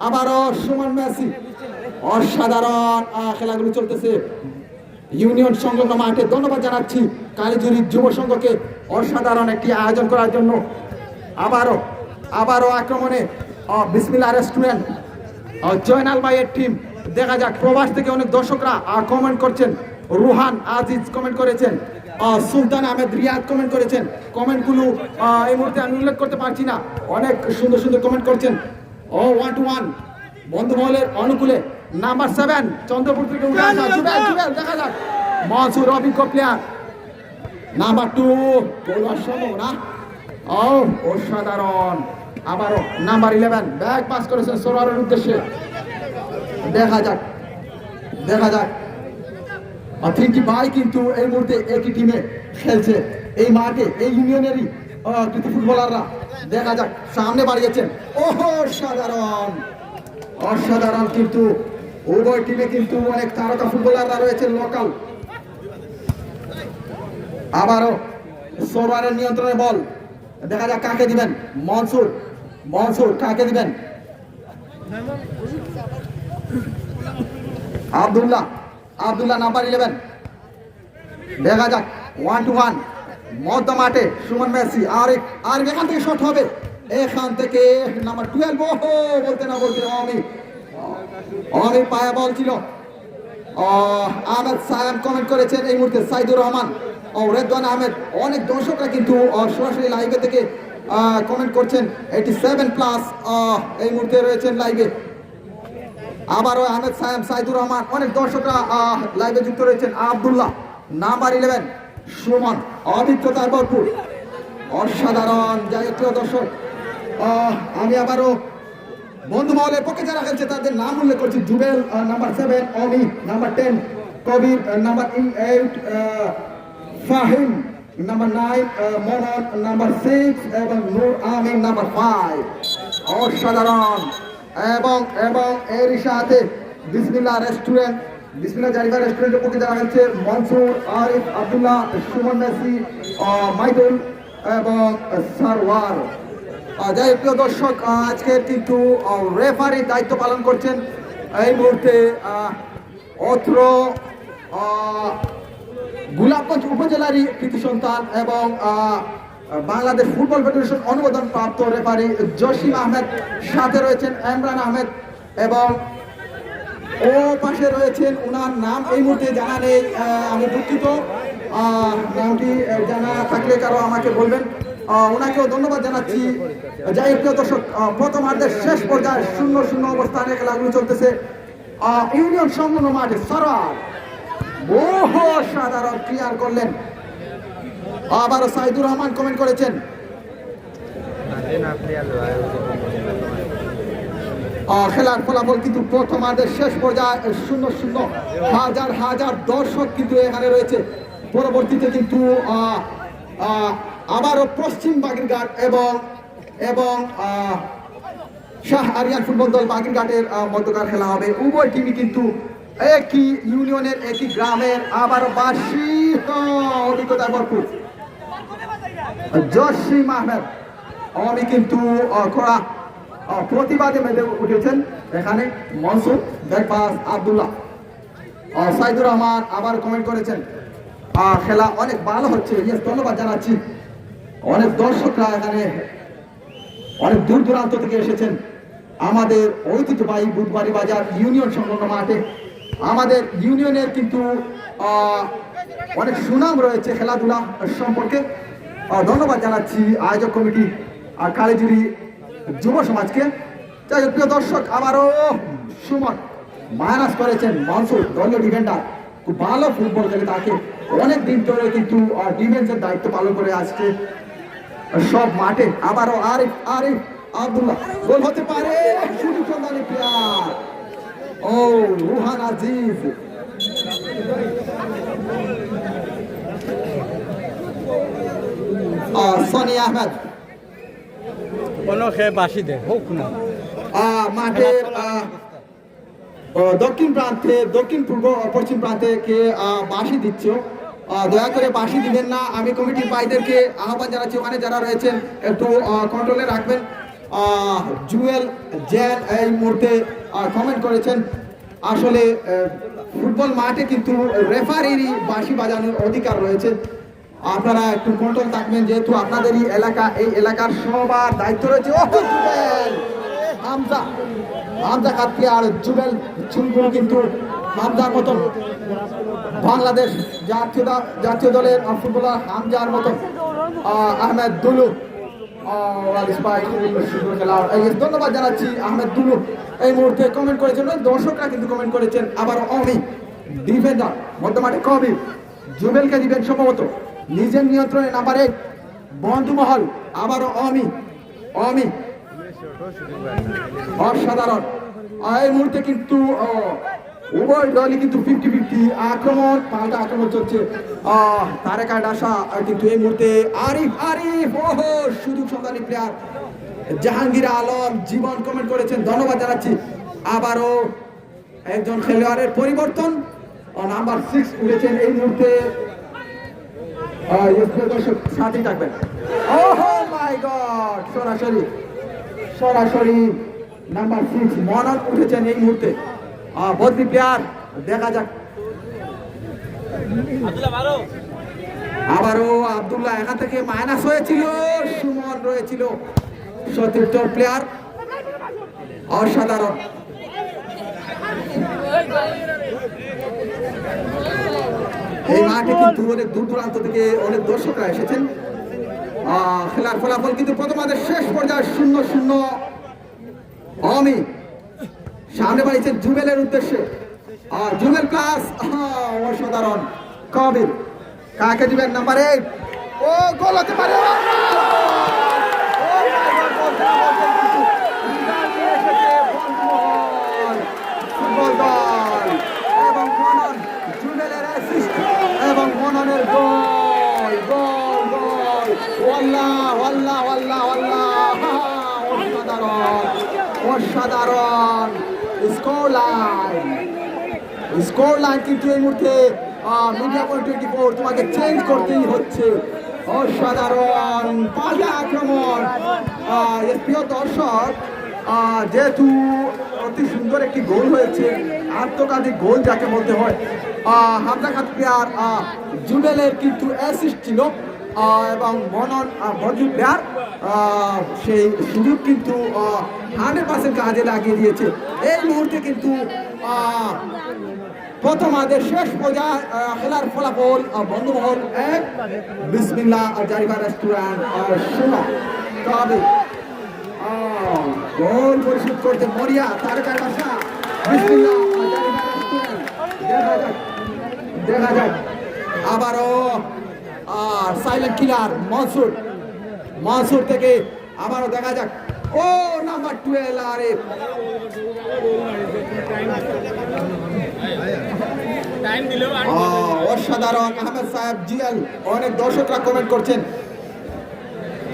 আবারও সুমন মেসি। অসাধারণ খেলাগুলো চলতেছে ইউনিয়ন সংলগ্ন মাঠে। ধন্যবাদ জানাচ্ছি কালীজুরি যুব সংঘকে অসাধারণ একটি আয়োজন করার জন্য। আবারও আক্রমণে বিসমিল্লাহ রেস্টুরেন্ট, জয়নাল ভাইয়ের টিম। দেখা যাক প্রবাস থেকে অনেক দর্শকরা কমেন্ট করছেন। রুহান আজিজ কমেন্ট করেছেন, সুলতান আহমেদ রিয়াদ কমেন্ট করেছেন। কমেন্টগুলো এই মুহূর্তে আমি উল্লেখ করতে পারছি না, অনেক সুন্দর কমেন্ট করছেন। 1-1 বন্ধুমহলের অনুকূলে নাম্বার 7 চন্দ্রপুর থেকে উঠে আসা জুবেল। দেখা যাক মনসুর অভিজ্ঞ প্লেয়ার নাম্বার 2 গোলার সম্ভাবনা। অসাধারণ। আবারও নাম্বার 11 ব্যাক পাস করেছেন সরওয়ারের উদ্দেশ্যে। দেখা যাক তিনটি ভাই কিন্তু এই মুহূর্তে একই টিমে খেলছে এই মাঠে, এই ইউনিয়নেরই কৃতি ফুটবলাররা। দেখা যাক সামনে বাড়িয়েছেন, অসাধারণ কিন্তু উভয় টিমে কিন্তু অনেক তারকা ফুটবলাররা রয়েছে লোকাল। আবারও সরওয়ারের নিয়ন্ত্রণে বল। দেখা যাক কাকে দিবেন, মনসুর কাকে দিবেন। আব্দুল্লাহ নাম্বার 11। দেখা যাক 1-1 মধ্য মাঠে সুমন মেসি। আর এখান থেকে শট হবে, এখান থেকে নাম্বার 12। ওহো বলতে অমি পায়ে বল ছিল। আহমেদ সায়াম কমেন্ট করেছেন এই মুহূর্তে। সাইদুর রহমান ও রেদওয়ান আহমেদ। অনেক দর্শকরা কিন্তু সরাসরি লাইভে থেকে কমেন্ট করছেন। 87+ এই মুহূর্তে রয়েছেন লাইভে। আবারও আহমেদ সায়াম, সাইদুর রহমান, অনেক দর্শকরা লাইভে যুক্ত রয়েছেন। আব্দুল্লাহ নাম্বার 11 সুমন অভিজ্ঞতার ভরপুর, অসাধারণ। যাই প্রিয় দর্শক আমি আবারও বন্ধু মহলের পক্ষে যারা খেলছে তাদের নাম উল্লেখ করছি। জুবেল নাম্বার 7, অমি নাম্বার 10, কবির নাম্বার 8, ফাহিম নাম্বার 9, মনন নাম্বার 6 এবং নূর আমিন নাম্বার 5। অসাধারণ। এবং এরই সাথে বিসমিল্লাহ জারিফা রেস্টুরেন্টের পক্ষে যারা খেলছে মনসুর, আরিফ, আব্দুল্লাহ, সুমন মেসি, মাইদুল এবং সরওয়ার। যাই হোক প্রিয় দর্শক, আজকে কিন্তু রেফারির দায়িত্ব পালন করছেন এই মুহূর্তে অত্র গোলাপগঞ্জ উপজেলারই কৃতি সন্তান এবং বাংলাদেশ ফুটবল ফেডারেশন অনুমোদন প্রাপ্ত রেফারি জসিম আহমেদ, সাথে রয়েছেন ইমরান আহমেদ এবং ও পাশে রয়েছেন, ওনার নাম এই মুহূর্তে জানা নেই, আমি দুঃখিত, নামটি জানা থাকলে কারো আমাকে বলবেন। ওনাকেও ধন্যবাদ জানাচ্ছি। যাই হোক প্রিয় দর্শক, প্রথমার্ধের শেষ পর্যায়ে 0-0 অবস্থানে খেলাগুলো চলতেছে ইউনিয়ন সংলগ্ন মাঠে। সরার বহু সাধারণ ক্লিয়ার করলেন, আবারও সাইদুর রহমান কমেন্ট করেছেন। খেলার ফলাফল কিন্তু প্রথমার্ধের শেষ পর্যায়ে 0-0, হাজার হাজার দর্শক কিন্তু এখানে রয়েছে। পরবর্তীতে কিন্তু আবারও পশ্চিম বাগেরঘাট এবং শাহ আরিয়ান ফুটবল দল বাগেরঘাটের মধ্যকার খেলা হবে। উভয় টিমই কিন্তু একই ইউনিয়নের, একই গ্রামের, আবারও বার্ষিক অভিজ্ঞতায় ভরপুর জসিম আহমেদ আমি কিন্তু কড়া প্রতিবাদে মেতে উঠেছেন এখানে। মনসুর ব্যাকপাস আব্দুল্লাহ, সাইদুর রহমান আবার কমেন্ট করেছেন খেলা অনেক ভালো হচ্ছে। ধন্যবাদ জানাচ্ছি। অনেক দর্শকরা এখানে অনেক দূর দূরান্ত থেকে এসেছেন আমাদের ঐতিহ্যবাহী বুধবাড়ি বাজার ইউনিয়ন সংলগ্ন মাঠে। আমাদের ইউনিয়নের কিন্তু অনেক সুনাম রয়েছে খেলাধুলা সম্পর্কে। ধন্যবাদ জানাচ্ছি আয়োজক কমিটি আর কালীজুড়ি যুব সমাজকে। যাই হোক প্রিয় দর্শক, আবারও সুমন মাইনাস করেছেন মনসুর, দলীয় ডিফেন্ডার, খুব ভালো ফুটবল খেলে, তাকে অনেক দিন ধরে কিন্তু ডিফেন্সের দায়িত্ব পালন করে আসছে সব মাঠে। আবারও আরিফ আব্দুল্লাহ, গোল হতে পারে, সুযোগ সন্ধানী প্লেয়ার ও রুহান আজিজ। সনি আহমেদ
বাসি দে হোক না
মাঠের দক্ষিণ প্রান্তে, দক্ষিণ পূর্ব পশ্চিম প্রান্তে কে বাঁশি দিচ্ছ, দয়া করে বাঁশি দিবেন না। আমি কমিটির ভাইদেরকে আহ্বান জানাচ্ছি, ওখানে যারা রয়েছেন একটু কন্ট্রোলে রাখবেন। জুয়েল জেন এই মুহূর্তে কমেন্ট করেছেন আসলে ফুটবল মাঠে কিন্তু রেফারিরই বাঁশি বাজানোর অধিকার রয়েছে, আপনারা একটু কন্ট্রোল থাকবেন, যেহেতু আপনাদেরই এলাকা, এই এলাকার সবার দায়িত্ব রয়েছে। হামজা কাতকে আর জুবেল চুলগুলো কিন্তু হামজার মতন, বাংলাদেশ জাতীয় দলের ফুটবলার হামজার মতন আহমেদ দুলু, ধন্যবাদ জানাচ্ছি আহমেদ দুলু এই মুহূর্তে কমেন্ট করেছেন। দর্শকরা কিন্তু কমেন্ট করেছেন। আবার অমি ডিফেন্ডার মধ্যমাঠে কবির, জুবেলকে দিবেন সম্ভবত, নিজের নিয়ন্ত্রণে নাম্বার 8 বন্ধুমহল, আবারও অমি অসাধারণ। এই মুহূর্তে কিন্তু উভয় দলই কিন্তু 50-50 আক্রমণ, পাল্টা আক্রমণ চলছে। তারেক ডাসা কিন্তু এই মুহূর্তে আরিফ ওহো সুযোগ সন্ধানী প্লেয়ার জাহাঙ্গীর আলম জীবন কমেন্ট করেছেন, ধন্যবাদ জানাচ্ছি। আবারও একজন খেলোয়াড়ের পরিবর্তন, নাম্বার 6 উঠেছেন এই মুহূর্তে। সাথেই থাকবেন। ওহো মাই গড, সরাসরি নাম্বার 6 মনন উঠেছেন এই মুহূর্তে। বদলি প্লেয়ার, দেখা যাক। আবারও আব্দুল্লাহ এখান থেকে মাইনাস হয়েছিল, সুমন রয়েছিল সতীর্থ প্লেয়ার, অসাধারণ। এই মাঠে কিন্তু অনেক দূর দূরান্ত থেকে অনেক দর্শকরা এসেছেন। খেলার ফলাফল কিন্তু প্রথমার্ধের শেষ পর্যায়ে 0-0। অমি সামনে বাড়িয়েছেন জুবেলের উদ্দেশ্যে, জুবেল প্লাস, অসাধারণ। কবির কাকে দিবেন নাম্বার 8, ও গোল হতে পারে। ফুটবল দল এবং মনন, জুবেলের অ্যাসিস্ট এবং মননের গোল। অসাধারণ স্কোর লাইন কিন্তু এই মুহূর্তে মিডিয়া পয়েন্ট 24 তোমাকে চেঞ্জ করতেই হচ্ছে। অসাধারণ পাল্টা আক্রমণ। প্রিয় দর্শক, যেহেতু অতি সুন্দর একটি গোল হয়েছে, আত্মঘাতী গোল যাকে বলতে হয়, হামজা খান প্লেয়ার জুবেলের কিন্তু অ্যাসিস্ট ছিল এবং মনন বজু প্লেয়ার সেই সুযোগ কিন্তু 100% কাজে লাগিয়ে দিয়েছে। এই মুহূর্তে কিন্তু প্রথম আদের শেষ পর্যায়ে খেলার ফলাফল বন্ধুমহল 1, বিসমিল্লাহ জারিবা রেস্টুরেন্ট 0। তবে গোল পরিশোধ করতে মরিয়া তারকার বাসা বিসমিল্লাহ জারিবা রেস্টুরেন্ট। দেখা যাক আবারও সাইলেন্ট কিলার মনসুর থেকে আবারও দেখা যাক। ও নাম্বার 12 আরে অসাধারণ আহমেদ সাহেব জিএল। অনেক দর্শকরা কমেন্ট করছেন,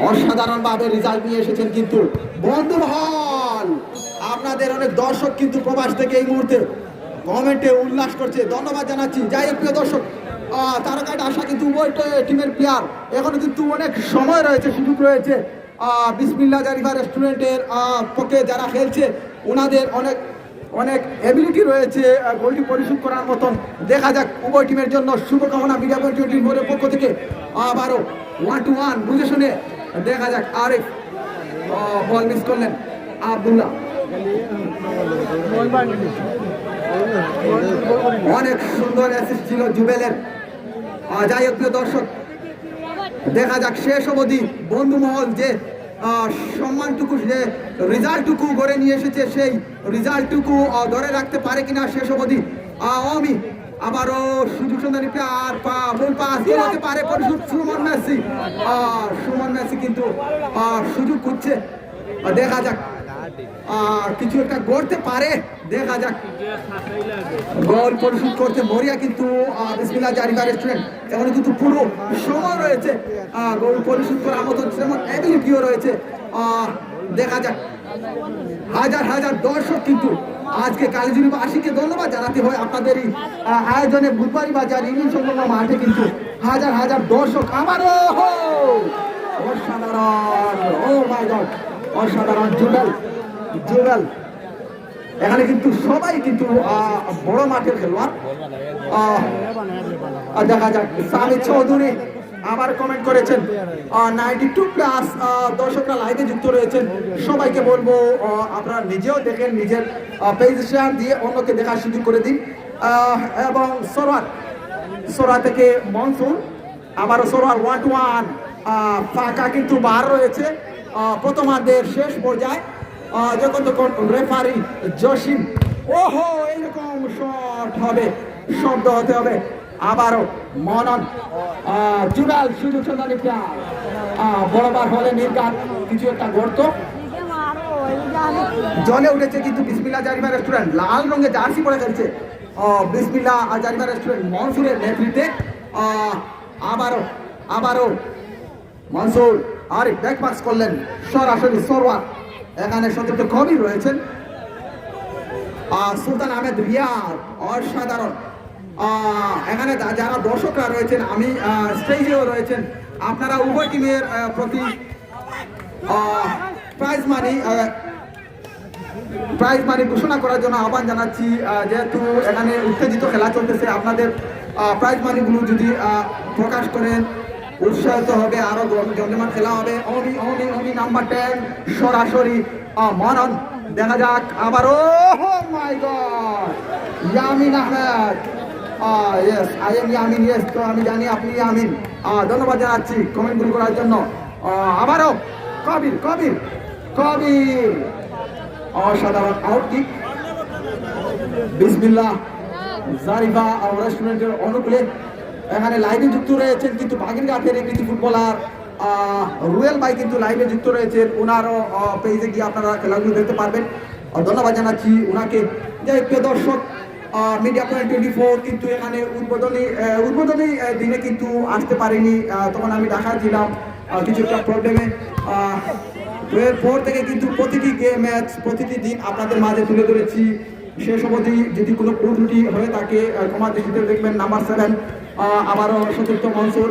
অসাধারণ ভাবে রেজাল্ট নিয়ে এসেছেন। কিন্তু বন্ধু মহল, আপনাদের অনেক দর্শক কিন্তু প্রবাস থেকে এই মুহূর্তে কমেন্টে উল্লাস করছে, ধন্যবাদ জানাচ্ছি। যাই হোক প্রিয় দর্শক, তারকাটা আসা কিন্তু উভয় টিমের প্লেয়ার, এখনো কিন্তু অনেক সময় রয়েছে, সুযোগ রয়েছে। বিসমিল্লাহ জারিফা রেস্টুরেন্টের পক্ষে যারা খেলছে ওনাদের অনেক অনেক এবিলিটি রয়েছে গোলটি পরিশোধ করার মতন। দেখা যাক উভয় টিমের জন্য শুভকামনা মিডিয়া পয়েন্ট 24 এর পক্ষ থেকে। আবারও 1-1 বুঝে শুনে দেখা যাক। আরিফ বল মিস করলেন, আব্দুল্লাহ অনেক সুন্দর অ্যাসিস্ট ছিল জুবেলের। যাই হোক প্রিয় দর্শক, দেখা যাক শেষ অবধি বন্ধু মহল যে সম্মানটুকু, যে রেজাল্টটুকু গড়ে নিয়ে এসেছে, সেই রেজাল্টটুকু ধরে রাখতে পারে কিনা শেষ অবধি। আমি আবারও সুযোগ সন্ধানী প্লেয়ার ফুল পাস হতে পারে পরিশোধ সুমন মেসি কিন্তু সুযোগ খুঁজছে। দেখা যাক কিছু একটা গড়তে পারে, দেখা যাক। গোল পরিশোধ করতে মরিয়া কিন্তু বিসমিল্লাহ জারিফা রেস্টুরেন্ট, এখন কিন্তু পুরো সময় রয়েছে গোল পরিশোধ করার মতন, সেমন অ্যাবিলিটিও রয়েছে। দেখা যাক, হাজার হাজার দর্শক কিন্তু আজকে কালীজুরিবাসীকে ধন্যবাদ জানাতে হয়। আপনাদের এই আয়োজনে বুধবারী বাজার ইউনিয়ন সংলগ্ন মাঠে কিন্তু হাজার হাজার দর্শক। আবারও অসাধারণ, ও মাই গড, অসাধারণ জুবেল। এখানে কিন্তু সবাই কিন্তু বড় মাঠের খেলোয়াড়। দেখা যাক, সামিদ চৌধুরী আবার কমেন্ট করেছেন। 92+ দর্শকরা লাইভে যুক্ত রয়েছেন, সবাইকে বলবো আপনারা নিজেও দেখেন, নিজের পেজ শেয়ার দিয়ে অন্যকে দেখার সুযোগ করে দিন। এবং সোরা থেকে মনসুর, আবারও সোরার 1-1 ফাঁকা কিন্তু বার রয়েছে প্রথমার্ধের শেষ পর্যায়ে। যখন তখন রেফারি জসিম, ওহো এইরকম শট হবে, শব্দ হতে হবে। আবারও মনন জুবেল সুযোগ সন্ধানী প্লেয়ার, বরাবর হলে নির্গাত কিছু একটা গর্ত জলে উঠেছে কিন্তু বিসমিল্লাহ জারিফা রেস্টুরেন্ট লাল রঙের জার্সি পরে খেলছে। বিসমিল্লাহ জারিফা রেস্টুরেন্ট মনসুরের নেতৃত্বে। আবারও মনসুর আরিফ ব্যাক পাস করলেন সরাসরি সরওয়ার, এখানে সতীর্থ কবি রয়েছেন। সুলতান আহমেদ রিয়াদ অসাধারণ। এখানে যারা দর্শকরা রয়েছেন, আমি স্টেজেও রয়েছেন, আপনারা উভয় টিমের প্রতি প্রাইজ মানি ঘোষণা করার জন্য আহ্বান জানাচ্ছি। যেহেতু এখানে উত্তেজিত খেলা চলতেছে, আপনাদের প্রাইজ মানিগুলো যদি প্রকাশ করেন উৎসাহিত হবে, আরো জমজমাট খেলা হবে। অমি নাম্বার 10 সরাসরি মনন। দেখা যাক আবারও, oh my god, Yamin Ahmed. Yes, I am Yamin. Yes, তো আমি জানি আপনি ইয়ামিন। ধন্যবাদ জানাচ্ছি কমেন্টগুলো করার জন্য। আবারও কবির অসাধারণ আউটকিক। বিসমিল্লাহ জারিফা রেস্টুরেন্টের অনুকূলে এখানে লাইভে যুক্ত রয়েছেন কিন্তু বাগেরঘাটের একটি ফুটবলার রুয়েল ভাই কিন্তু লাইভে যুক্ত রয়েছেন। ওনারও পেজে গিয়ে আপনারা খেলাগুলো দেখতে পারবেন। ধন্যবাদ জানাচ্ছি ওনাকে। যে প্রিয় দর্শক, মিডিয়া পয়েন্ট 24 কিন্তু এখানে উদ্বোধনী দিনে কিন্তু আসতে পারিনি, তখন আমি ঢাকায় ছিলাম কিছু একটা প্রবলেমে। এরপর থেকে কিন্তু প্রতিটি ম্যাচ প্রতিটি দিন আপনাদের মাঝে তুলে ধরেছি। শেষ অবধি যদি কোনো ত্রুটি হয়ে থাকে ক্ষমা দৃষ্টিতে দেখবেন। নাম্বার 7 আবারও সতীর্থ মনসুর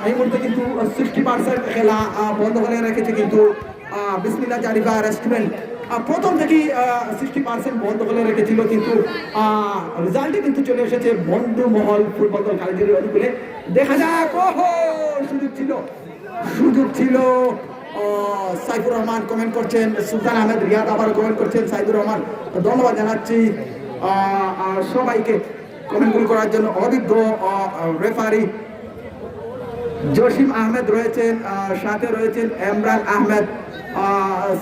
এই মুহূর্তে কিন্তু 60% খেলা বন্ধ করে রেখেছে কিন্তু বিসমিল্লাহ জারিফা রেস্টুরেন্ট প্রথম থেকেই 60% বন্ধ করে রেখেছিল, কিন্তু রেজাল্টে কিন্তু চলে এসেছে বন্ধু মহল ফুটবল দল কালিজিরি অনুকূলে। দেখা যাক, ওহো সুযোগ ছিল। সাইফুর রহমান কমেন্ট করছেন, সুলতান আহমেদ রিয়াদ আবার কমেন্ট করছেন, সাইফুর রহমান ধন্যবাদ জানাচ্ছি সবাইকে কমেন্টগুলো করার জন্য। অভিজ্ঞ রেফারি জসিম আহমেদ রয়েছেন, সাথে রয়েছেন ইমরান আহমেদ,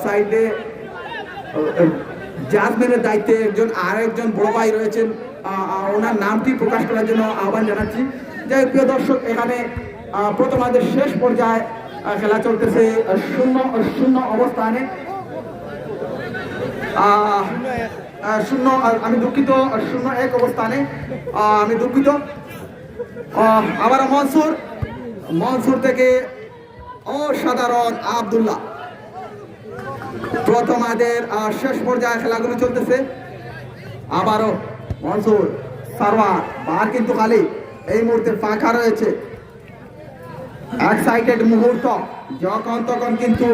সাইডে জাজমেনের দায়িত্বে আরেকজন বড় ভাই রয়েছেন, ওনার নামটি প্রকাশ করার জন্য আহ্বান জানাচ্ছি। যাই প্রিয় দর্শক, এখানে প্রথমার্ধের শেষ পর্যায়ে খেলা চলতেছে 0-0 অবস্থানে। আমি দুঃখিত, 0-1 অবস্থানে আমি দুঃখিত। আবার মনসুর থেকে অসাধারণ আব্দুল্লাহ। প্রথমার্ধের শেষ পর্যায়ে খেলাগুলো চলতেছে। আবারও মনসুর, সারওয়ার, বার কিন্তু খালি, এই মুহূর্তে ফাঁকা রয়েছে। এক্সাইটেড মুহূর্ত, যখন তখন কিন্তু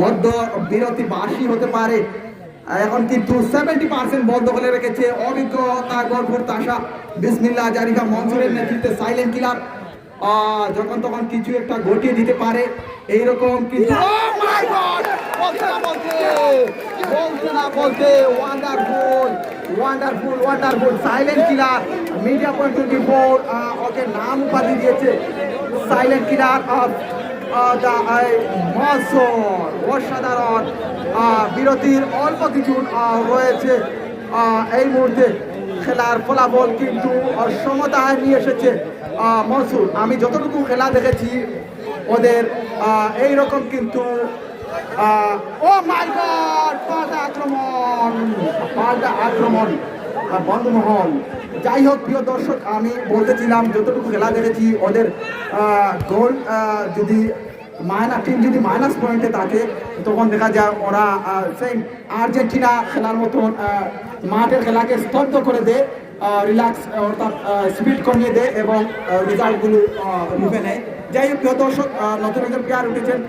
মধ্য বিরতি বাসি হতে পারে। এখন কিন্তু 70% বন্ধ করে রেখেছে অভিজ্ঞতা গর্ভর তাসা বিসমিল্লাহ জারিফা মনসুরের নেতৃত্বে সাইলেন্ট কিলার। যখন তখন কিছু একটা ঘটিয়ে দিতে পারে এইরকম কিন্তু wonderful silent killer. Media point 24 ওকে নাম উপাধি দিয়েছে silent killer of the Mansur. অসাধারণ। বিরতির অল্প কিছু রয়েছে এই মুহূর্তে। খেলার ফলাফল কিন্তু সমতায় নিয়ে এসেছে মনসুর। আমি যতটুকু খেলা দেখেছি ওদের এইরকম কিন্তু ও মাই গড, পাল্টা আক্রমণ বন্ধমহল। যাই হোক প্রিয় দর্শক, আমি বলতেছিলাম যতটুকু খেলা দেখেছি ওদের গোল যদি টিম যদি মাইনাস পয়েন্টে থাকে তখন দেখা যায় ওরা সেই আর্জেন্টিনা খেলার মতন মাঠের খেলাকে স্তব্ধ করে দেয়, রিল্যাক্স অর্থাৎ স্পিড কমিয়ে দেয় এবং রেজাল্টগুলো লুফে নেয়। যাই হোক প্রিয় দর্শক, নতুন একজন প্লেয়ার উঠেছেন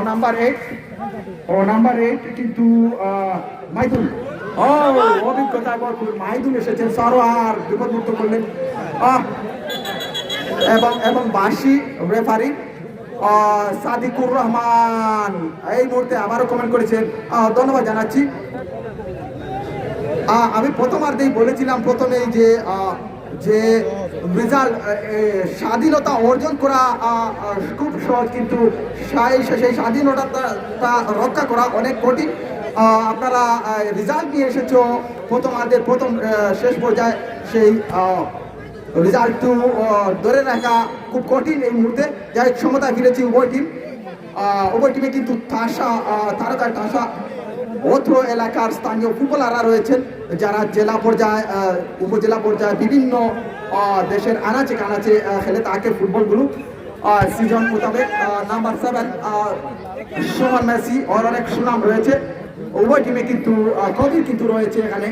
নাম্বার 8 কিন্তু মাইদুল। অভিজ্ঞতায় ভরপুর মাইদুল এসেছেন, সারোয়ার বিপদমুক্ত করলেন এবং বাসি রেফারি সাদিকুর রহমান এই মুহূর্তে আবারও কমেন্ট করেছেন, ধন্যবাদ জানাচ্ছি। আমি প্রথমার্ধেই বলেছিলাম প্রথমেই যে রেজাল্ট স্বাধীনতা অর্জন করা খুব সহজ, কিন্তু সেই স্বাধীনতা রক্ষা করা অনেক কঠিন। আপনারা রেজাল্ট নিয়ে এসেছো প্রথমার্ধের শেষ পর্যায়ে, সেই রেজাল্ট ধরে রাখা খুব কঠিন এই মুহূর্তে। যাই ক্ষমতা ফিরেছি উভয় টিমে কিন্তু তারকা তাসা অত্র এলাকার স্থানীয় ফুটবলাররা রয়েছেন, যারা জেলা পর্যায়ে উপজেলা পর্যায়ে বিভিন্ন দেশের আনাচে কানাচে খেলে থাকে ফুটবলগুলো। সিজন মোতাবেক নাম্বার 7 সোমান মেসি ওর অনেক সুনাম রয়েছে। উভয় টিমে কিন্তু কবির কিন্তু রয়েছে এখানে,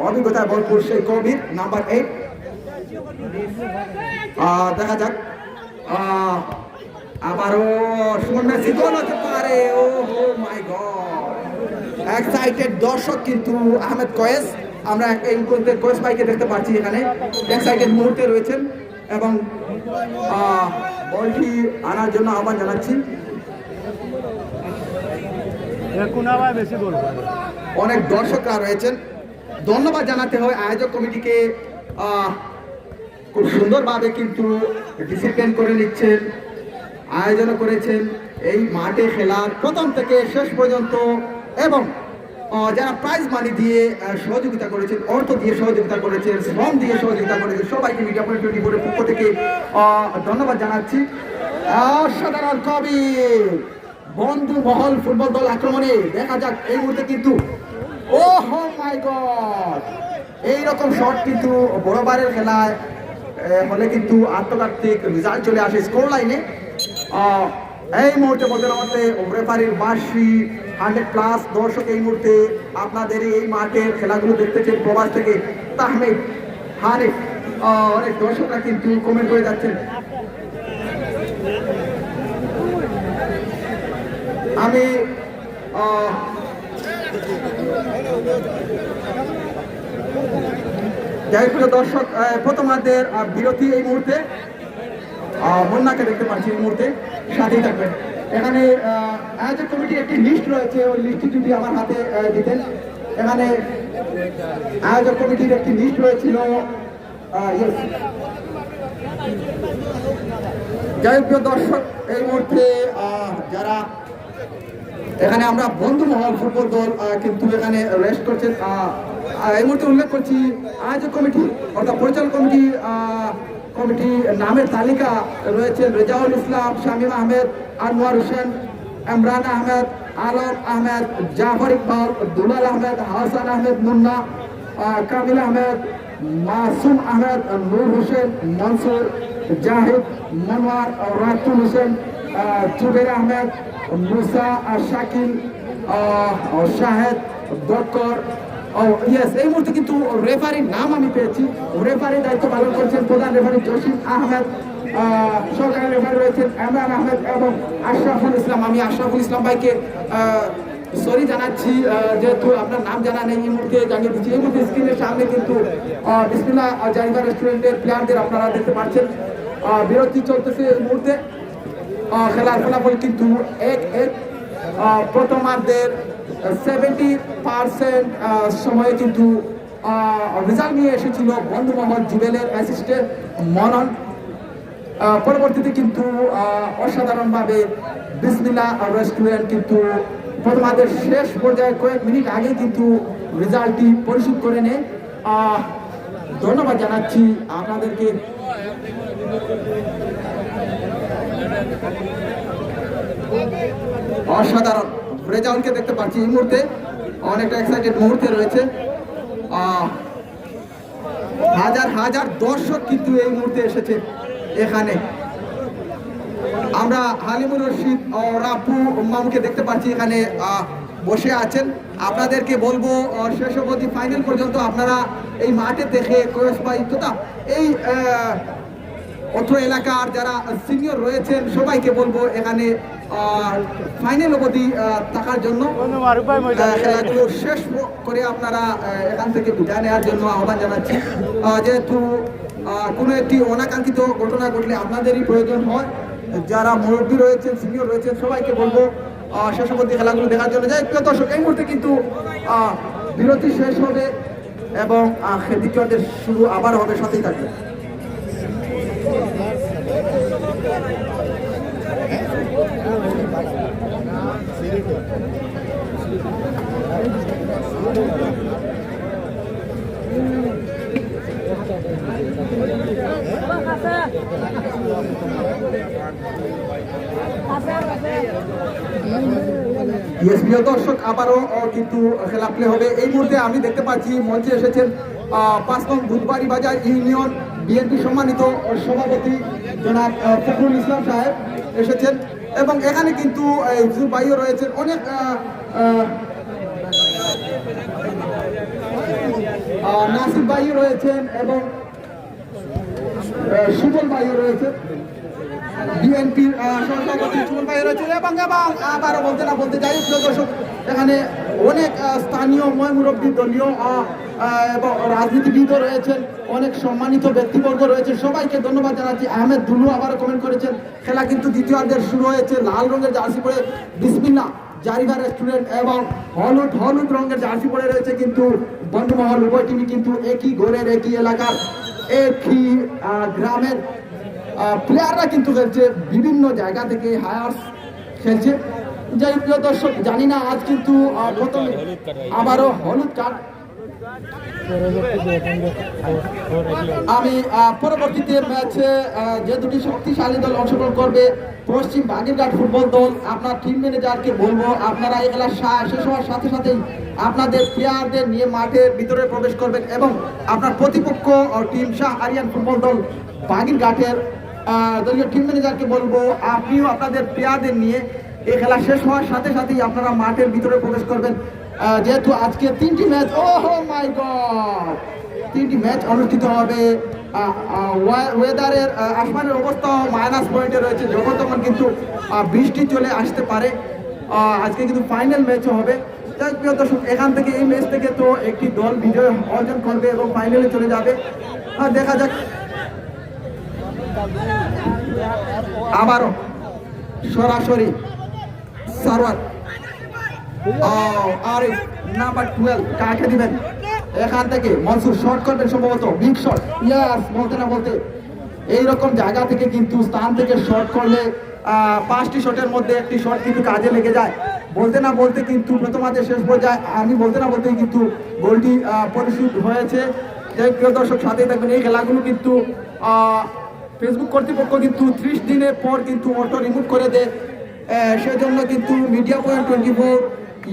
অভিজ্ঞতায় ভরপুর সেই কবির নাম্বার 8। দেখা যাক আবারও সুমন মেসি গোল হতে পারে। ও মাই গড, এক্সাইটেড দর্শক কিন্তু আহমেদ কয়েস, আমরা এই মুহূর্তে কয়েস ভাইকে দেখতে পাচ্ছি এখানে এক্সাইটেড মুহূর্তে রয়েছেন এবং বলটি আনার জন্য আহ্বান জানাচ্ছি। অনেক দর্শকরা রয়েছেন, ধন্যবাদ জানাতে হয় আয়োজক কমিটিকে, খুব সুন্দরভাবে কিন্তু ডিসিপ্লিন করে নিচ্ছেন, আয়োজন করেছেন এই মাঠে খেলার প্রথম থেকে শেষ পর্যন্ত, এবং যারা প্রাইজ মানি দিয়ে সহযোগিতা করেছেন, অর্থ দিয়ে সহযোগিতা করেছেন, শ্রম দিয়ে সহযোগিতা করেছেন, সবাইকে মিডিয়া পয়েন্ট 24 পক্ষ থেকে ধন্যবাদ জানাচ্ছি। অসাধারণ কবি বন্ধু মহল ফুটবল দল আক্রমণে। দেখা যাক এই মুহূর্তে কিন্তু ও মাই গড, এইরকম শট কিন্তু বড়বারের খেলায় হলে কিন্তু আত্মঘাতিক রেজাল্ট চলে আসে স্কোর লাইনে। এই মুহূর্তে বলতে আমাদের রেফারির বার্ষি 100+ দর্শক এই মুহূর্তে আপনাদের এই মাঠের খেলাগুলো দেখতেছেন প্রবাস থেকে তাহমিদ হানিফ অনেক দর্শকরা কিন্তু কমেন্ট করে যাচ্ছেন। আমি যাই হোক দর্শক, প্রথমার্ধের বিরতি এই মুহূর্তে বন্যাকে দেখতে পাচ্ছি এই মুহূর্তে, সাথেই থাকবেন। এখানে আয়োজক কমিটির একটি লিস্ট রয়েছে, ওই লিস্টটি যদি আমার হাতে দিতেন। এখানে আয়োজক কমিটির একটি লিস্ট রয়েছিল। যাই হোক দর্শক, এই মুহূর্তে যারা এখানে আমরা বন্ধু মহল ফুটবল দল কিন্তু এখানে রেস্ট করছেন। এই মুহূর্তে উল্লেখ করছি আয়োজক কমিটি অর্থাৎ পরিচালক কমিটি নামের তালিকা রয়েছেন রেজাউল ইসলাম, শামীম আহমেদ, আনোয়ার হোসেন, ইমরান আহমেদ, আলম আহমেদ, জাফর ইকবাল, দুলাল আহমেদ, হাসান আহমেদ মুন্না, কামিল আহমেদ, মাসুম আহমেদ, নূর হোসেন, মনসুর, জাহিদ, মনোয়ার, রাতুল হোসেন, জুবের আহমেদ, মুসা, শাকিল, শাহেদ, দক্কর। এই মুহূর্তে কিন্তু রেফারির নাম আমি পেয়েছি। রেফারির দায়িত্ব পালন করছেন প্রধান রেফারি জসিম আহমেদ, সরকারি রেফারি রয়েছেন ইমরান আহমেদ এবং আশরাফুল ইসলাম। আমি আশরাফুল ইসলাম ভাইকে সরি জানাচ্ছি, যেহেতু আপনার নাম জানা নেই, এই মুহূর্তে জানিয়ে দিচ্ছি। এই মুহূর্তে স্ক্রিনের সামনে কিন্তু বিসমিল্লাহ জারিফা রেস্টুরেন্টের প্লেয়ারদের আপনারা দেখতে পাচ্ছেন। বিরতি চলতেছে এই মুহূর্তে। খেলার ফলাফল কিন্তু 1-1। প্রথমার্ধের 70% সময়ে কিন্তু রেজাল্ট নিয়ে এসেছিল বন্ধু মহল জুবেলের অ্যাসিস্টে মনন। পরবর্তীতে কিন্তু অসাধারণভাবে বিসমিল্লাহ রেস্টুরেন্ট কিন্তু প্রথমার্ধের শেষ পর্যায়ে কয়েক মিনিট আগে কিন্তু রেজাল্টটি পরিশোধ করে নেয়। ধন্যবাদ জানাচ্ছি আপনাদেরকে। অসাধারণ রেজাল্টকে দেখতে পাচ্ছি এই মুহূর্তে, অনেকটা এক্সাইটেড মুহূর্তে রয়েছে। হাজার হাজার দর্শক কিন্তু এই মুহূর্তে এসেছে এখানে। আমরা হালিমুর রশিদ ও রাপু মামুকে দেখতে পাচ্ছি এখানে বসে আছেন। আপনাদেরকে বলবো শেষ অবধি ফাইনাল পর্যন্ত আপনারা এই মাঠে দেখে কোচ ভাই তথা এই অত্র এলাকার যারা সিনিয়র রয়েছেন সবাইকে বলবো এখানে ফাইনাল অবধি থাকার জন্য, খেলাগুলো শেষ করে আপনারা এখান থেকে বিদায় নেওয়ার জন্য আহ্বান জানাচ্ছি। যেহেতু কোনো একটি অনাকাঙ্ক্ষিত ঘটনা ঘটলে আপনাদেরই প্রয়োজন হয়, যারা মুরব্বী রয়েছেন সিনিয়র রয়েছেন সবাইকে বলবো শেষ অবধি খেলাগুলো দেখার জন্য। যাই প্রিয় দর্শক, এই মুহূর্তে কিন্তু বিরতি শেষ হবে এবং দ্বিতীয়ার্ধের শুরু আবার হবে, সাথেই থাকবে। প্রিয় দর্শক, আবারও কিন্তু খেলা প্লে হবে। এই মুহূর্তে আমি দেখতে পাচ্ছি মঞ্চে এসেছেন 5 নং বুধবাড়ি বাজার ইউনিয়ন বিএনপি সম্মানিত সভাপতি জনাব ফখরুল ইসলাম সাহেব এসেছেন এবং এখানে কিন্তু ইউসুফ ভাইও রয়েছেন, অনেক নাসির ভাইও রয়েছেন এবং সুবল ভাইও রয়েছেন, বিএনপির সভাপতি সুবল ভাই রয়েছেন এবং আবারও বলতে যাই দর্শক, এখানে অনেক স্থানীয় মুরব্বী দলীয় এবং রাজনীতিবিদও রয়েছেন, অনেক সম্মানিত ব্যক্তিবর্গ রয়েছে, সবাইকে ধন্যবাদ জানাচ্ছি। আহমেদ দুলু আবারও কমেন্ট করেছেন খেলা কিন্তু দ্বিতীয়ার্ধের শুরু হয়েছে। লাল রঙের জার্সি পরে বিসমিল্লাহ জারিফা রেস্টুরেন্ট এবং হলুদ রঙের জার্সি পরে রয়েছে কিন্তু বন্ধুমহল। উভয় টিমই কিন্তু একই ঘরের, একই এলাকার, একই গ্রামের প্লেয়াররা কিন্তু খেলছে, বিভিন্ন জায়গা থেকে হায়ার্স খেলছে। যাই প্রিয় দর্শক, জানি না আজ কিন্তু প্রথমে আবারও হলুদ কার্ড। আমি পরবর্তীতে ম্যাচে যে দুটি শক্তিশালী দল অংশগ্রহণ করবে, পশ্চিম বাগেরঘাট ফুটবল দল, আপনার টিম ম্যানেজারকে বলবো আপনারা এই খেলা শেষ হওয়ার সাথে সাথেই আপনাদের প্লেয়ারদের নিয়ে মাঠের ভিতরে প্রবেশ করবেন এবং আপনার প্রতিপক্ষ টিম শাহ আরিয়ান ফুটবল দল বাগেরঘাটের দলীয় টিম ম্যানেজারকে বলবো আপনিও আপনাদের প্লেয়ারদের নিয়ে এই খেলা শেষ হওয়ার সাথে সাথেই আপনারা মাঠের ভিতরে প্রবেশ করবেন। যেহেতু আজকে 3টি ম্যাচ, ও মাই গড, 3টি ম্যাচ অনুষ্ঠিত হবে। ওয়েদারের আসমানের অবস্থা মাইনাস পয়েন্টে রয়েছে, যখন তখন কিন্তু বৃষ্টি চলে আসতে পারে। আজকে কিন্তু ফাইনাল ম্যাচও হবে। যাই হোক প্রিয় দর্শক, এখান থেকে এই ম্যাচ থেকে তো একটি দল বিজয় অর্জন করবে এবং ফাইনালে চলে যাবে। দেখা যাক। আবারও সরাসরি সারওয়ার আরিফ নাম্বার 12 কাকে দিবেন? এখান থেকে মনসুর শট করবেন, সম্ভবত বিগ শট। ইয়াস, বলতে না বলতে এইরকম জায়গা থেকে কিন্তু স্থান থেকে শট করলে 5টি শটের মধ্যে একটি শট কিন্তু কাজে লেগে যায়। বলতে না বলতে কিন্তু প্রথমার্ধের শেষ পর্যায়ে আমি বলতে না বলতেই কিন্তু গোলটি পরিশোধ হয়েছে। প্রিয় দর্শক, সাথেই থাকবেন। এই খেলাগুলো কিন্তু ফেসবুক কর্তৃপক্ষ কিন্তু 30 দিনের পর কিন্তু অটো রিমুভ করে দেয়। সেজন্য কিন্তু মিডিয়া পয়েন্ট 24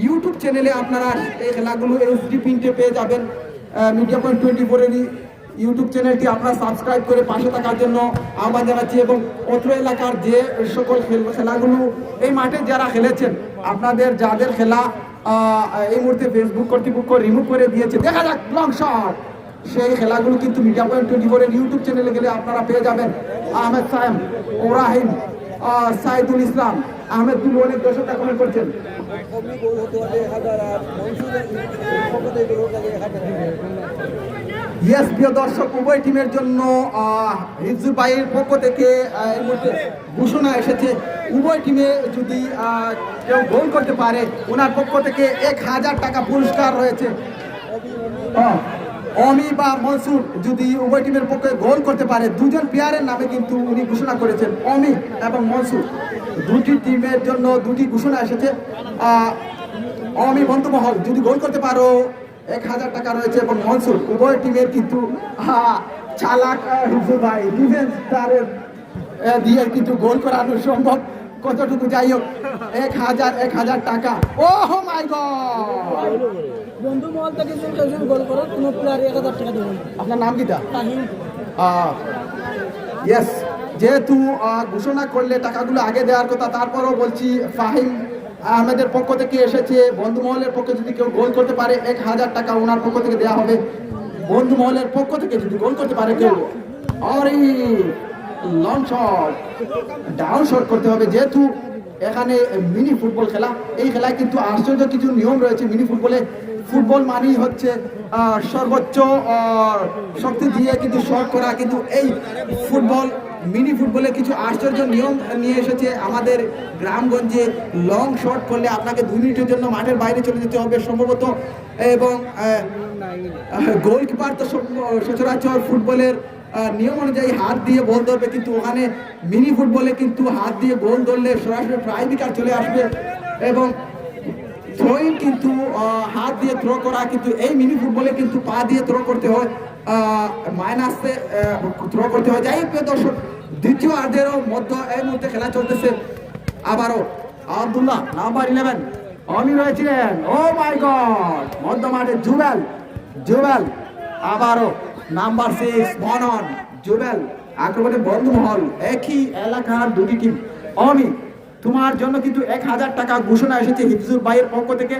ইউটিউব চ্যানেলে আপনারা এই খেলাগুলো এইচডি প্রিন্টে পেয়ে যাবেন। মিডিয়া পয়েন্ট 24 এর ইউটিউব চ্যানেলটি আপনারা সাবস্ক্রাইব করে পাশে থাকার জন্য আহ্বান জানাচ্ছি। এবং অত্র এলাকার যে সকল খেলাগুলো এই মাঠে যারা খেলেছেন, আপনাদের যাদের খেলা এই মুহূর্তে ফেসবুক কর্তৃপক্ষ রিমুভ করে দিয়েছে, দেখা যাক লং শট, সেই খেলাগুলো কিন্তু মিডিয়া পয়েন্ট 24 এর ইউটিউব চ্যানেলে গেলে আপনারা পেয়ে যাবেন। আহমেদ সাহেব, ওরাহিম, সাইদুল ইসলাম, আহমেদ তুলু অনেক দর্শকরা কমেন্ট করছেন। ইয়েস প্রিয় দর্শক, উভয় টিমের জন্য হিফজুল ভাইয়ের পক্ষ থেকে এর মধ্যে ঘোষণা এসেছে, উভয় টিমে যদি কেউ গোল করতে পারে ওনার পক্ষ থেকে 1000 টাকা পুরস্কার রয়েছে। অমি বা মনসুর যদি উভয় টিমের পক্ষে গোল করতে পারে, দুজন প্লেয়ারের নামে কিন্তু উনি ঘোষণা করেছেন, অমি এবং মনসুর। দুটি টিমের জন্য দুটি ঘোষণা এসেছে। অমি বন্ধুমহল যদি গোল করতে পারো 1000 টাকা রয়েছে, এবং মনসুর, উভয় টিমের কিন্তু চালাক হিফজুল ভাই ডিফেন্স তারের দিয়ে কিন্তু গোল করানো সম্ভব কতটুকু, যাই হোক 1000 টাকা। ও মাই গড,
বন্ধু মহল থেকে যদি গোল করো কোনো প্লেয়ার 1000 টাকা দেবেন।
আপনার নাম কিটা? ইয়েস, যেহেতু ঘোষণা করলে টাকাগুলো আগে দেওয়ার কথা, তারপরও বলছি ফাহিম আহমেদের পক্ষ থেকে এসেছে, বন্ধু মহলের পক্ষে যদি কেউ গোল করতে পারে 1000 টাকা ওনার পক্ষ থেকে দেওয়া হবে। বন্ধু মহলের পক্ষ থেকে যদি গোল করতে পারে কেউ, আর লং শট, ডাউন শট করতে হবে। যেহেতু এখানে মিনি ফুটবল খেলা, এই খেলায় কিন্তু আশ্চর্য কিছু নিয়ম রয়েছে মিনি ফুটবলে। ফুটবল মানেই হচ্ছে সর্বোচ্চ শক্তি দিয়ে কিন্তু শট করা, কিন্তু এই ফুটবল মিনি ফুটবলে কিছু আশ্চর্য নিয়ম নিয়ে এসেছে আমাদের গ্রামগঞ্জে। লং শট করলে আপনাকে 2 মিনিটের জন্য মাঠের বাইরে চলে যেতে হবে সম্ভবত, এবং গোলকিপার তো সচরাচর ফুটবলের নিয়ম অনুযায়ী হাত দিয়ে বল ধরবে, কিন্তু ওখানে মিনি ফুটবলে কিন্তু হাত দিয়ে গোল ধরলে সরাসরি ট্রাই বিকার চলে আসবে, এবং থ্রোইং কিন্তু হাত দিয়ে থ্রো করা, কিন্তু এই মিনি ফুটবলে কিন্তু পা দিয়ে থ্রো করতে হয়, মাইনাসে থ্রো করতে হয়। যাই হোক দর্শক, দ্বিতীয় আর্ধেরও এই মুহূর্তে খেলা চলতেছে। আবারও Abdullah number 11 Omi রয়েছিলেন, O my god, মধ্য মাঠে জুবেল, আবারও নাম্বার 6 মনন, জুবেল, আক্রমণে বন্ধুমহল, একই এলাকার দুটি টিম। অমি, তোমার জন্য কিন্তু 1000 টাকা ঘোষণা এসেছে হিফজুল ভাইয়ের পক্ষ থেকে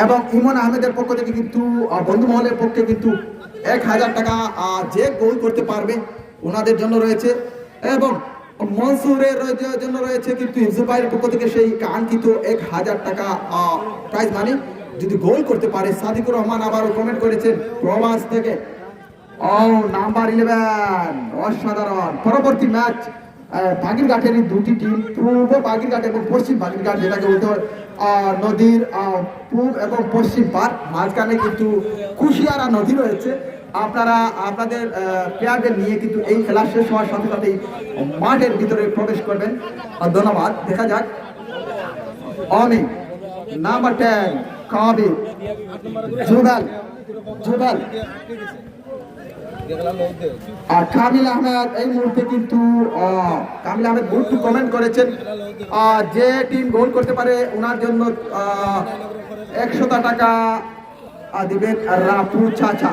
এবং ইমন আহমেদের পক্ষ থেকে, কিন্তু বন্ধু মহলের পক্ষে কিন্তু 1000 টাকা যে গোল করতে পারবে ওনাদের জন্য রয়েছে, এবং মনসুরের জন্য রয়েছে কিন্তু হিফজুল ভাইয়ের পক্ষ থেকে সেই কাঙ্ক্ষিত 1000 টাকা প্রাইজ মানি যদি গোল করতে পারে। সাদিকুর রহমান আবারও কমেন্ট করেছেন প্রবাস থেকে, ও নাম্বার 11, অসাধারণ। পরবর্তী ম্যাচ বাগিরঘাটের দুটি টিম, পূর্ব বাগিরঘাট এবং পশ্চিম বাগিরঘাট, যেটাকে বলতে হয় নদীর পূর্ব এবং পশ্চিম পার, মাঝখানে কিন্তু কুশিয়ারা নদী রয়েছে। আপনারা আপনাদের প্লেয়ারদের নিয়ে কিন্তু এই খেলা শেষ হওয়ার সাথে সাথেই মাঠের ভিতরে প্রবেশ করবেন। ধন্যবাদ। দেখা যাক অমি, নাম্বার 10 কাবির, জুবেল আর কামিল আহমেদ। এই মুহূর্তে কিন্তু কামিল আহমেদ গুড কমেন্ট করেছেন, যে টিম গোল করতে পারে ওনার জন্য 100 টাকা দিবেন রাফু চাচা।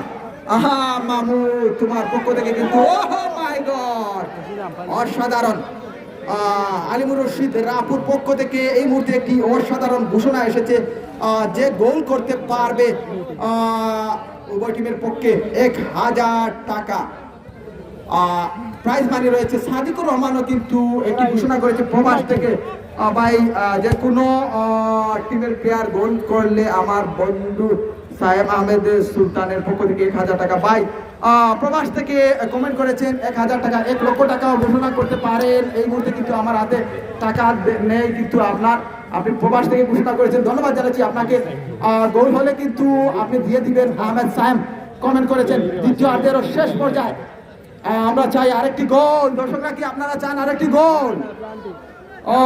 আহা মামু, তোমার পক্ষ থেকে কিন্তু মাই গড, অসাধারণ। আলিমুর রশিদ রাফুর পক্ষ থেকে এই মুহূর্তে একটি অসাধারণ ঘোষণা এসেছে, যে গোল করতে পারবে উভয় টিমের পক্ষে 1000 টাকা প্রাইজ মানি রয়েছে। সাদিকুর রহমানও কিন্তু এটি ঘোষণা করেছে প্রবাস থেকে, ভাই যে কোনো টিমের প্লেয়ার গোল করলে আমার বন্ধু সাহেব আহমেদ সুলতানের পক্ষ থেকে 1000 টাকা। ভাই প্রবাস থেকে কমেন্ট করেছেন 1000 টাকা, 1 লক্ষ টাকাও ঘোষণা করতে পারেন। এই মুহূর্তে কিন্তু আমার হাতে টাকা নেই, কিন্তু আপনি প্রবাস থেকে ঘোষণা করেছেন, ধন্যবাদ জানাচ্ছি আপনাকে। গোল হলে কিন্তু আপনি দিয়ে দিবেন। আহমেদ সাহেব কমেন্ট করেছেন দ্বিতীয়ার্ধেরও শেষ পর্যায়ে আমরা চাই আরেকটি গোল। দর্শকরা কি আপনারা চান আরেকটি গোল? ও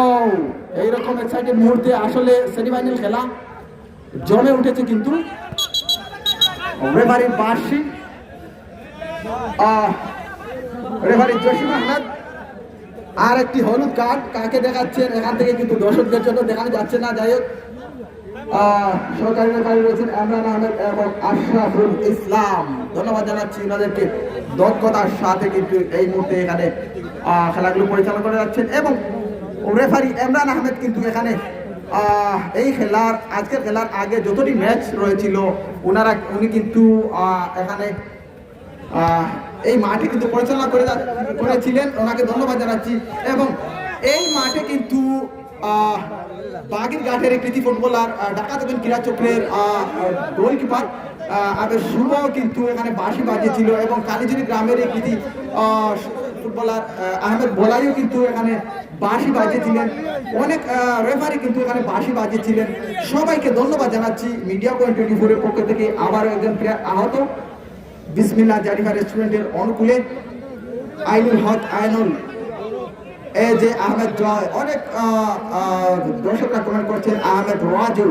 এইরকম এক্সাইটেড মুহূর্তে আসলে সেমিফাইনাল খেলা জমে উঠেছে, কিন্তু রেফারির বার্ষিক রেফারি জসিম আহমেদ আর একটি হলুদ কার্ড কাকে দেখাচ্ছেন এখান থেকে কিন্তু দর্শকদের জন্য দেখানো যাচ্ছে না। যাই হোক সরকারি রেফারি রয়েছেন ইমরান আহমেদ এবং আশরাফুল ইসলাম, ধন্যবাদ জানাচ্ছি ওনাদেরকে। দক্ষতার সাথে কিন্তু এই মুহূর্তে এখানে খেলাগুলো পরিচালনা করে যাচ্ছেন এবং রেফারি ইমরান আহমেদ কিন্তু এখানে এই আজকের খেলার আগে যতটি ম্যাচ রয়েছিল উনি কিন্তু এখানে এই মাঠে কিন্তু পরিচালনা করেছিলেন, ওনাকে ধন্যবাদ জানাচ্ছি। এবং এই মাঠে কিন্তু বাগেরঘাটের কৃতি ফুটবলার ঢাকা দেবেন ক্রীড়া চক্রের গোলকিপার আবেশ শুভ কিন্তু এখানে বাঁশি বাজিয়েছিল এবং কালীজুরি গ্রামের এই কৃতি ফুটবলার আহমেদ বলাইও কিন্তু এখানে বাঁশি বাজিয়েছিলেন। অনেক রেফারি কিন্তু এখানে বাঁশি বাজিয়েছিলেন। সবাইকে ধন্যবাদ জানাচ্ছি। মিডিয়া পয়েন্ট 24 এর পক্ষ থেকে আবারও একজন প্লেয়ার আহত। বিসমিল্লাহ জারিফা রেস্টুরেন্টের অনুকূলে আইনুল হক আইনুল, এ যে আহমেদ জয়, অনেক দর্শকরা কমেন্ট করছেন আহমেদ রাজু,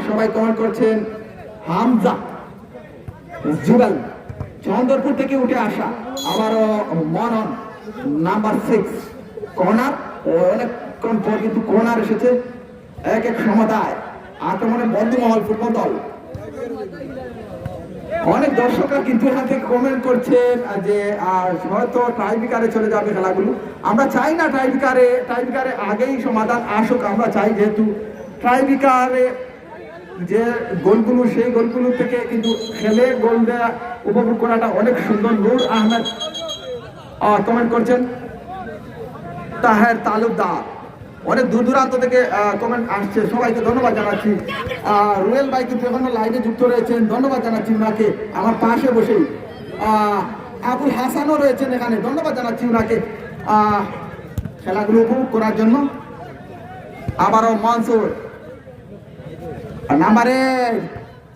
সবাই কমেন্ট করছেন হামজা জুবেল চন্দ্রপুর থেকে উঠে আসা, আবারও মনন নাম্বার 6 কর্নার, অনেকক্ষণ পর কিন্তু কর্নার এসেছে। এক সমতায় আক্রমণে বন্ধুমহল ফুটবল দল। অনেক দর্শকরা কিন্তু এখান থেকে কমেন্ট করছেন যে হয়তো টাইব্রেকারে চলে যাবে খেলাগুলো। আমরা চাই না টাইব্রেকারে আগেই সমাধান আসুক। আমরা চাই যেহেতু টাইব্রেকারে যে গোলগুলো সেই গোলগুলো থেকে কিন্তু খেলে গোল দেওয়া উপভোগ করাটা অনেক সুন্দর। নূর আহমেদ কমেন্ট করছেন তাহের তালুকদার, অনেক দূর দূরান্ত থেকে কমেন্ট আসছে, সবাইকে ধন্যবাদ জানাচ্ছি। রুয়েল ভাই কিন্তু এখনো লাইনে যুক্ত রয়েছেন, ধন্যবাদ জানাচ্ছি ওনাকে। আমার পাশে বসেই আবুল হাসানও রয়েছেন এখানে, ধন্যবাদ জানাচ্ছি ওনাকে খেলাগুলো উপভোগ করার জন্য। আবারও মনসুর নাম্বার 1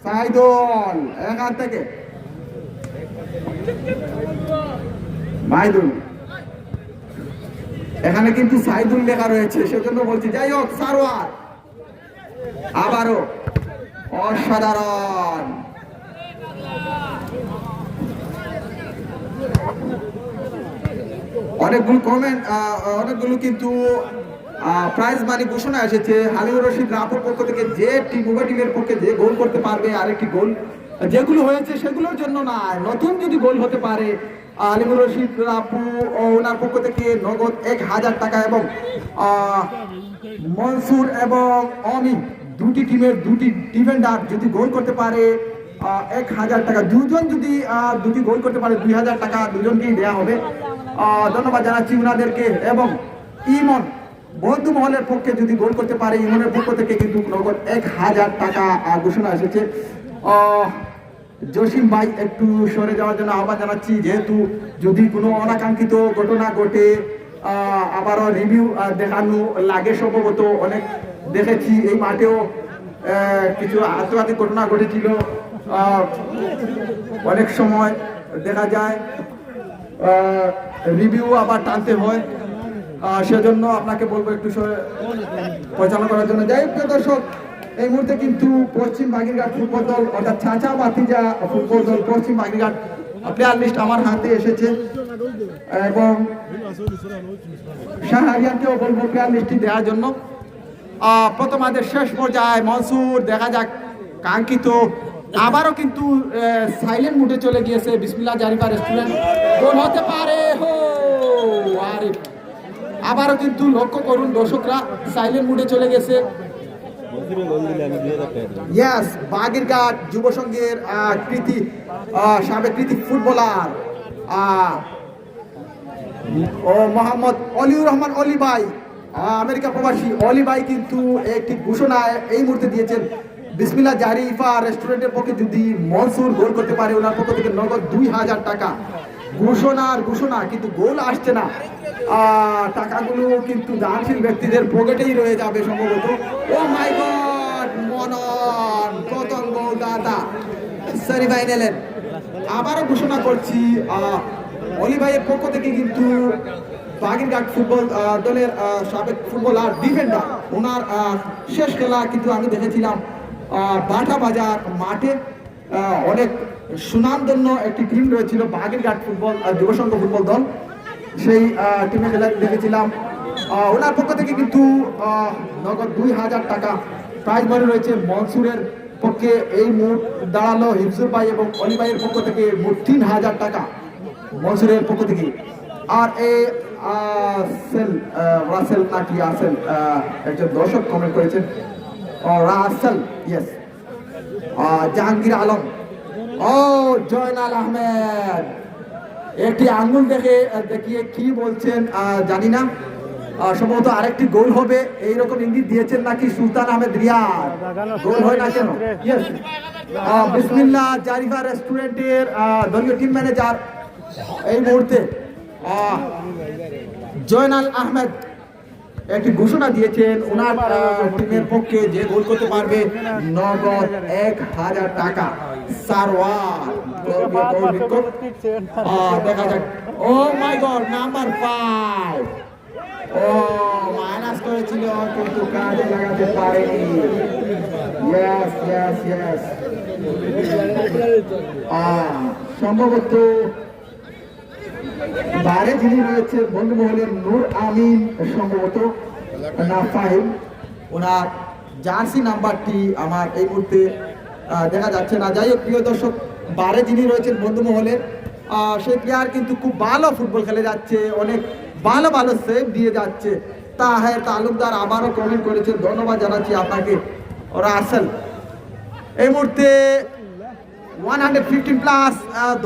সাইদুল এখান থেকে মাইদুল, এখানে কিন্তু সাইদুল লেখা রয়েছে সেজন্য বলছি। যাই হোক সারোয়ার আবারও অসাধারণ, অনেকগুলো কমেন্ট, অনেকগুলো কিন্তু প্রাইজ মানি ঘোষণা এসেছে। হালিমুর রশিদ রাপুর পক্ষ থেকে যে টিমের পক্ষে যে গোল করতে পারবে আরেকটি গোল, যেগুলো হয়েছে সেগুলোর জন্য না, নতুন যদি গোল হতে পারে আলিমুর রশিদ রাপু ওনার পক্ষ থেকে নগদ 1000 টাকা এবং মনসুর এবং অমি দুটি টিমের দুটি ডিফেন্ডার যদি গোল করতে পারে 1000 টাকা, দুজন যদি দুটি গোল করতে পারে 2000 টাকা দুজনকেই দেওয়া হবে। ধন্যবাদ জানাচ্ছি ওনাদেরকে। এবং ইমন বন্ধু মহলের পক্ষে যদি গোল করতে পারে ইমনের পক্ষ থেকে কিন্তু নগদ 1000 টাকা ঘোষণা এসেছে। জসিম ভাই একটু সরে যাওয়ার জন্য আহ্বান জানাচ্ছি, যেহেতু যদি কোনো অনাকাঙ্ক্ষিত ঘটনা ঘটে আবারও রিভিউ দেখানো লাগে। সম্ভবত অনেক দেখেছি এই মাঠেও কিছু আত্মঘাতী ঘটনা ঘটেছিল, অনেক সময় দেখা যায় রিভিউ আবার টানতে হয়, সেজন্য আপনাকে বলবো একটু পরিচালনা করার জন্য। যাই হোক দর্শক, এই মুহূর্তে কিন্তু পশ্চিম বাগেরঘাট ফুটবল দল অর্থাৎ চাচা ভাতিজা ফুটবল দল পশ্চিম বাগেরঘাট প্লেয়ার লিস্ট আমার হাতে এসেছে এবং শাহরিয়ানকেও বলবো প্লেয়ার লিস্টটি দেওয়ার জন্য। প্রথমার্ধের শেষ পর্যায়ে মনসুর, দেখা যাক কাঙ্ক্ষিত আবারও কিন্তু সাইলেন্ট মুডে চলে গিয়েছে বিসমিল্লাহ জারিফা রেস্টুরেন্ট, গোল হতে পারে। আবারও কিন্তু লক্ষ্য করুন দর্শকরা সাইলেন্ট মুডে চলে গেছে ইয়েস, বাগেরঘাট যুব সংঘের কৃতি সাবেক কৃতি ফুটবলার ও মোহাম্মদ অলিউর রহমান অলি ভাই, আমেরিকা প্রবাসী অলি ভাই কিন্তু একটি ঘোষণা এই মুহূর্তে দিয়েছেন। বিসমিল্লাহ জারিফা রেস্টুরেন্টের পক্ষে যদি মনসুর গোল করতে পারে ওনার পক্ষ থেকে নগদ 2000 টাকা। ঘোষণা কিন্তু গোল আসছে না, টাকাগুলো কিন্তু দানশীল ব্যক্তিদের পকেটেই রয়ে যাবে সম্ভবত। ও মাই গড, মনন পতঙ্গ দাদা সেমিফাইনালের আবারও ঘোষণা করছি, অলি ভাইয়ের পক্ষ থেকে কিন্তু বাগেরঘাট ফুটবল দলের সাবেক ফুটবলার ডিফেন্ডার, ওনার শেষ খেলা কিন্তু আমি দেখেছিলাম বাটা বাজার মাঠে। অনেক সুনামধন্য একটি টিম রয়েছিল বাগেরঘাট ফুটবল যুবসংঘ ফুটবল দল, সেই টিমে খেলা দেখেছিলাম। ওনার পক্ষ থেকে কিন্তু নগদ 2000 টাকা প্রাইজ মানি রয়েছে। মনসুরের পক্ষে এই মুঠ দাঁড়ালো হিফজুর ভাই এবং অলি ভাইয়ের পক্ষ থেকে মোট 3000 টাকা মনসুরের পক্ষ থেকে। আর এই রাসেল নাকি আসেল একজন দর্শক কমেন্ট করেছেন, রাসেল, ইয়েস। জাহাঙ্গীর আলম, ও জয়নাল আহমেদ একটি আঙ্গুল দেখিয়ে কি বলছেন জানি না, সম্ভবত আরেকটি গোল হবে এইরকম ইঙ্গিত দিয়েছেন নাকি সুলতান আহমেদ রিয়াদ। গোল হয় না কেন? ইয়েস, বিসমিল্লাহ জারিফা রেস্টুরেন্টের দলীয় টিম ম্যানেজার এই মুহূর্তে জয়নাল আহমেদ একটি ঘোষণা দিয়েছেন, ওনার টিমের পক্ষে যে গোল করতে পারবে নগদ 1000 টাকা। সারওয়ার দেখা যাক। ও my god, number 5 O minus করেছিল কিন্তু কাজে লাগাতে পারেনি। ইয়েস ইয়েস ইয়েস, সম্ভবত বাইরে যিনি রয়েছে বন্ধু মহলের নূর আমিন, সম্ভবত না ফাহিম, ওনার জার্সি নাম্বারটি আমার এই মুহূর্তে দেখা যাচ্ছে না। যাই হোক প্রিয় দর্শক, বাইরে যিনি রয়েছেন বন্ধু মহলের সেই প্লেয়ার কিন্তু খুব ভালো ফুটবল খেলে যাচ্ছে, অনেক ভালো ভালো সেভ দিয়ে যাচ্ছে। তাহের তালুকদার আবারও কমেন্ট করেছেন, ধন্যবাদ জানাচ্ছি আপনাকে। ওরা আসেন এই মুহূর্তে 115+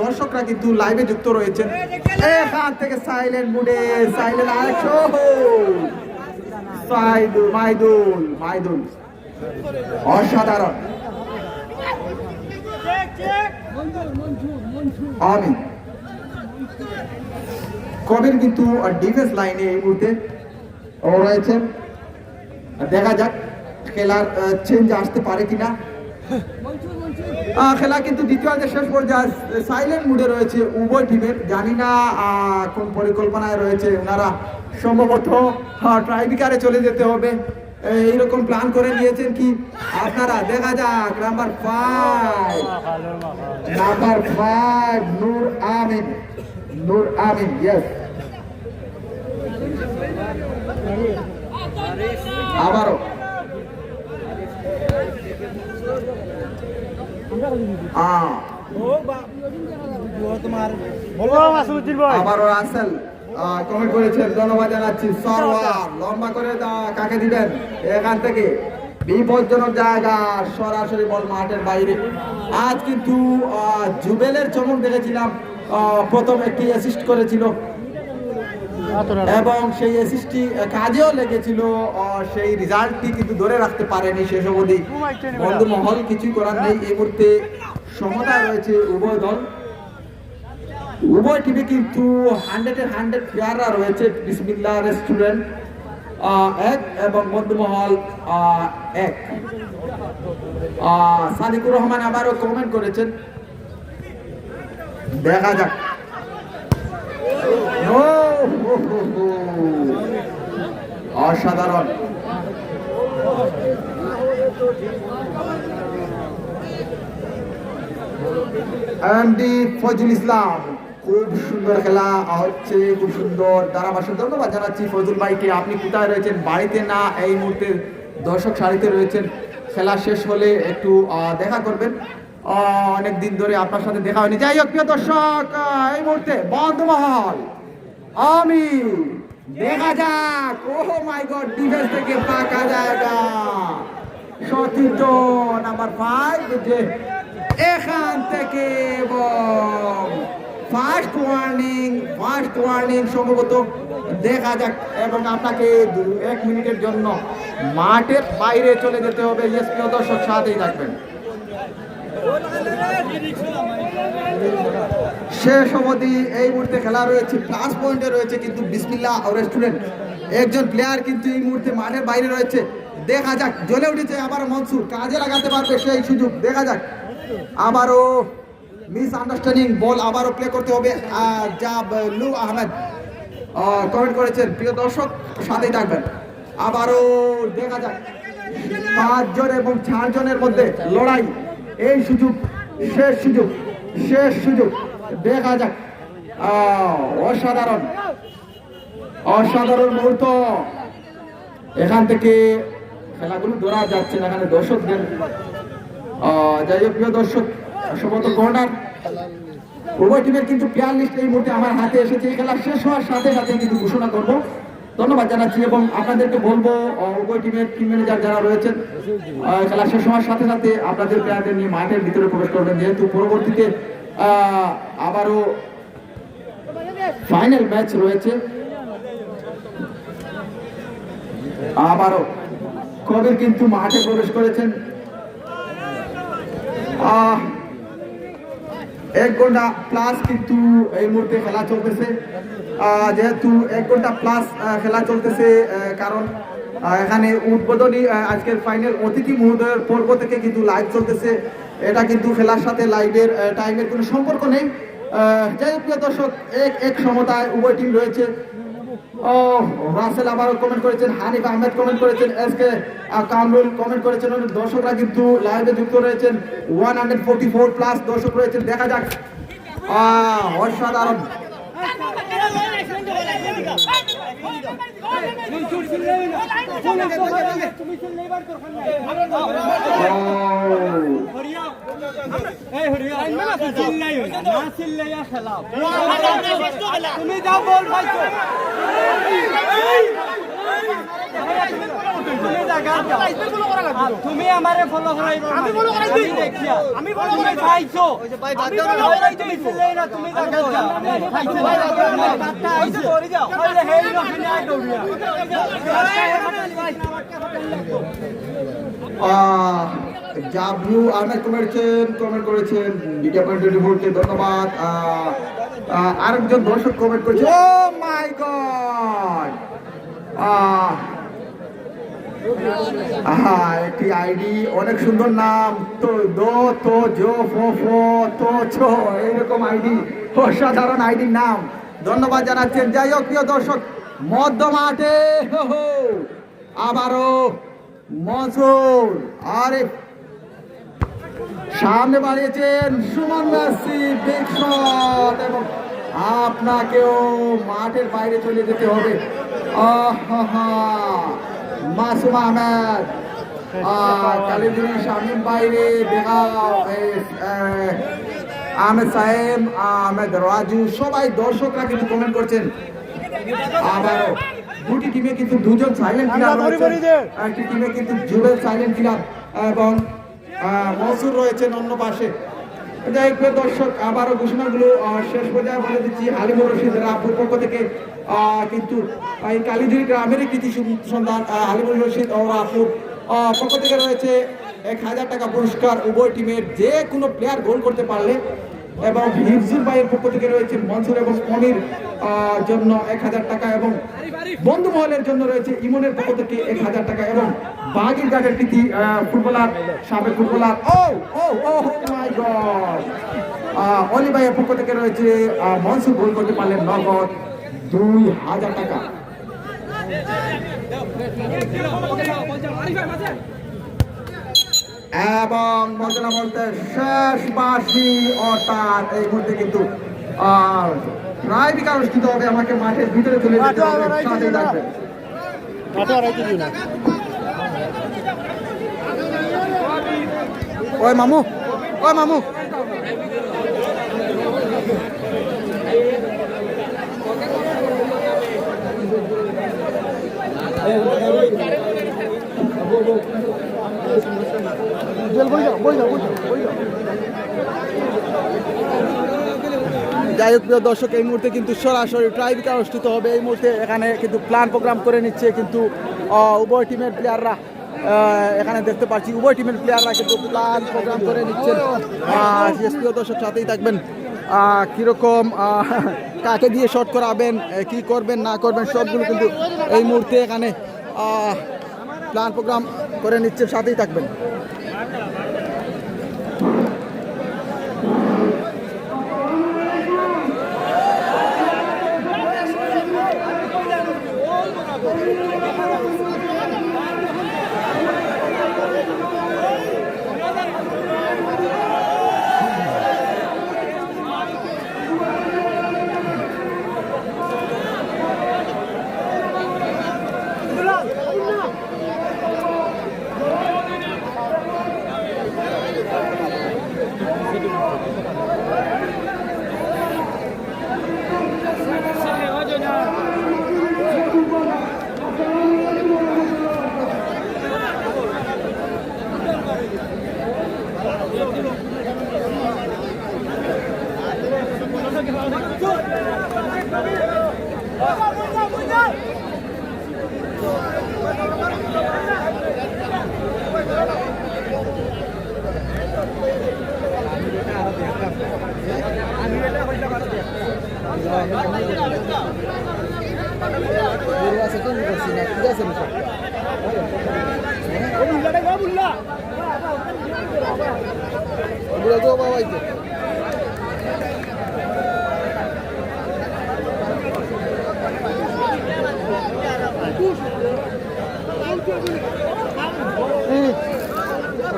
দর্শকরা কিন্তু লাইভে যুক্ত রয়েছেন। এখান থেকে সাইলেন্ট মুডে সাইলেন্ট আরেকশো মাইদুল অসাধারণ। আমি কবির কিন্তু ডিফেন্স লাইনে এই মুহূর্তে রয়েছেন, দেখা যাক খেলার চেঞ্জ আসতে পারে কিনা। খেলা কিন্তু দ্বিতীয়ার্ধের শেষ পর্যায়ে সাইলেন্ট মুডে রয়েছে উভয় টিমের, জানি না কোন পরিকল্পনায় রয়েছে ওনারা, সম্ভবত ট্রাইবিকারে চলে যেতে হবে এইরকম প্ল্যান করে নিয়েছেন কি আপনারা। দেখা যাক নাম্বার 5 নূর আমিন, ইয়েস। আবারও আবারও রাসেল কমেন্ট করেছেন, ধন্যবাদ জানাচ্ছি। সরওয়ার লম্বা করে কাকে দিবেন এখান থেকে, বিপজ্জনক জায়গা, সরাসরি বল মাঠের বাইরে। আজ কিন্তু জুবেলের চমক দেখেছিলাম, প্রথম একটি অ্যাসিস্ট করেছিল এবং সেই অ্যাসিস্টটি কাজেও লেগেছিল, সেই রেজাল্টটি কিন্তু ধরে রাখতে পারেনি শেষ অবধি বন্ধু মহল, কিছুই করার নেই। এই মুহূর্তে সমতায় রয়েছে উভয় দল, উভয় টিমে কিন্তু 100 প্লেয়াররা রয়েছে। বিসমিল্লাহ রেস্টুরেন্ট 1 এবং বন্ধুমহল 1। সাদিকুর রহমান আবারও কমেন্ট করেছেন, দেখা যাক। অসাধারণ, এমডি ফজল ইসলাম, খুব সুন্দর খেলা হচ্ছে, খুব সুন্দর ধারাভাষ্য। ধন্যবাদ জানাচ্ছি ফজল ভাইকে। আপনি কোথায় রয়েছেন? বাড়িতে না এই মুহূর্তে দর্শক সারিতে রয়েছেন। খেলা শেষ হলে একটু দেখা করবেন, অনেক দিন ধরে আপনার সাথে দেখা হয়নি। যাই হোক প্রিয় দর্শক, এই মুহূর্তে বন্ধুমহল আমি দেখা যাক। ও মাই গড, ডিফেন্স থেকে ফাঁকা জায়গা, সতীর্থ নাম্বার 5 যে এখান থেকে এবং ফার্স্ট ওয়ার্নিং সম্ভবত দেখা যাক এবং আপনাকে 1 মিনিটের জন্য মাঠের বাইরে চলে যেতে হবে। ইয়েস প্রিয় দর্শক, সাথেই থাকবেন। শেষ অবধি এই মুহূর্তে খেলা রয়েছে, প্লাস পয়েন্টে রয়েছে কিন্তু বিসমিল্লাহ রেস্টুরেন্ট একজন প্লেয়ার কিন্তু এই মুহূর্তে মাঠের বাইরে রয়েছে। দেখা যাক, জ্বলে উঠেছে আবার মনসুর, কাজে লাগাতে পারবে সেই সুযোগ। দেখা যাক, আবারও মিস আন্ডারস্ট্যান্ডিং, বল আবারও প্লে করতে হবে। জাবলু আহমেদ কমেন্ট করেছেন, প্রিয় দর্শক সাথেই থাকবেন। আবারও দেখা যাক 5 জন এবং 4 জনের মধ্যে লড়াই, এই সুযোগ, শেষ সুযোগ। দেখা যাক, অসাধারণ মুহূর্ত। এখান থেকে খেলাগুলো ধরা যাচ্ছে না, এখানে দর্শকদের যাই হোক প্রিয় দর্শক, সম্ভবত কর্নার। উভয় টিমের কিন্তু প্লেয়ার লিস্ট এই মুহূর্তে আমার হাতে এসেছে। এই খেলা শেষ হওয়ার সাথে সাথে কিন্তু ঘোষণা করবো। ধন্যবাদ জানাচ্ছি এবং আপনাদেরকে বলবো উভয় টিমের টিম ম্যানেজার যারা রয়েছেন খেলা শেষ হওয়ার সাথে সাথে আপনাদের প্লেয়ারদের নিয়ে মাঠের ভিতরে প্রবেশ করবেন, যেহেতু পরবর্তীতে আবারও ফাইনাল ম্যাচ রয়েছে। আবারও কবির কিন্তু মাঠে প্রবেশ করেছেন। 1 ঘন্টা প্লাস কিন্তু এই মুহূর্তে খেলা চলতেছে। যেহেতু 1 ঘন্টা প্লাস খেলা চলতেছে, কারণ এখানে উদ্বোধনী আজকের ফাইনাল অতিথি মহোদয়ের পর্ব থেকে কিন্তু লাইভ চলতেছে। এটা কিন্তু খেলার সাথে লাইভের টাইমের কোনো সম্পর্ক নেই। যাই হোক প্রিয় দর্শক, এক সমতায় উভয় টিম রয়েছে। রাসেল আবারও কমেন্ট করেছেন, হানিফ আহমেদ কমেন্ট করেছেন, এসকে কামরুল কমেন্ট করেছেন। অনেক দর্শকরা কিন্তু লাইভে যুক্ত রয়েছেন, 144 প্লাস দর্শক রয়েছেন। দেখা যাক, অসাধারণ।
তুমি যাও বল পাইছো, তুমি আমারে ফলো করাইবা, আমি ফলো করাইছি, আমি ফলো করাইছি, পাইছো আমি ফলো করাইছি, না তুমি জায়গা যাও, পাইছো বাচ্চা আইছো ধরে যাও, তাহলে হেই রকমই আই দৌড়িয়া।
জাবলু আহমেদ কমেন্ট করেছেন মিডিয়া পয়েন্ট 24 কে ধন্যবাদ। আরেকজন দর্শক কমেন্ট করেছে, ও মাই গড, একটি আইডি, অনেক সুন্দর নাম, তো দো তো জো ফো ফো তো ছো, এরকম আইডি, অসাধারণ আইডির নাম, ধন্যবাদ জানাচ্ছেন। যাই হোক প্রিয় দর্শক, মধ্য মাঠে আবারও মনসুর আরিফ সামনে বাড়িয়েছেন, সুমন মেসি বিগ শট, এবং আপনাকেও মাঠের বাইরে চলে যেতে হবে। মাসুম আহমেদ, কালিজুরি শামীম বাইরে, দেখাও আহমেদ সাহেব, আহমেদ রাজু, সবাই দর্শকরা কিন্তু কমেন্ট করছেন। আবারও দুটি টিমে কিন্তু 2 জন সাইলেন্ট কিলার রয়েছে, একটি টিমে কিন্তু জুবেল সাইলেন্ট কিলার এবং মনসুর রয়েছেন অন্য পাশে। যাই হোক দর্শক, আবারও ঘোষণাগুলো শেষ পর্যায়ে বলে দিচ্ছি। হালিমুর রশিদ রাপুর পক্ষ থেকে কিন্তু এই কালীজুরি গ্রামের কৃতি সন্ধান হালিমুর রশিদ ও রাপুর পক্ষ থেকে রয়েছে 1000 টাকা পুরস্কার উভয় টিমের যে কোনো প্লেয়ার গোল করতে পারলে, এবং হিফজুল ভাইয়ের পক্ষ থেকে রয়েছে মনসুর এবং অনির জন্য 1000 টাকা, এবং বন্ধু মহলের জন্য রয়েছে ইমনের পক্ষ থেকে 1000 টাকা, এবং বাগির ঘাটের কৃতি ফুটবলার, সাবেক ফুটবলার মাই গড অলি ভাইয়ের পক্ষ থেকে রয়েছে মনসুর গোল করতে পারলেন নগদ 2000 টাকা। এবং বলতে না বলতে শেষ বাসি অর্থাৎ এই মুহূর্তে কিন্তু প্রায় বিকার অনুষ্ঠিত হবে। আমাকে মাঠের ভিতরে চলে যেতে হবে, সাথে থাকবে। ওই মামু, ওই মামু,
যাই হোক প্রিয় দর্শক, এই মুহূর্তে কিন্তু সরাসরি ট্রাইবিকা অনুষ্ঠিত হবে। এই মুহূর্তে এখানে কিন্তু প্ল্যান প্রোগ্রাম করে নিচ্ছে কিন্তু উভয় টিমের প্লেয়াররা। এখানে দেখতে পাচ্ছি উভয় টিমের প্লেয়াররা কিন্তু প্ল্যান প্রোগ্রাম করে নিচ্ছেন। প্রিয় দর্শক সাথেই থাকবেন, কীরকম কাকে দিয়ে শট করাবেন, কি করবেন না করবেন সবগুলো কিন্তু এই মুহূর্তে এখানে প্ল্যান প্রোগ্রাম করে নিচ্ছেন, সাথেই থাকবেন।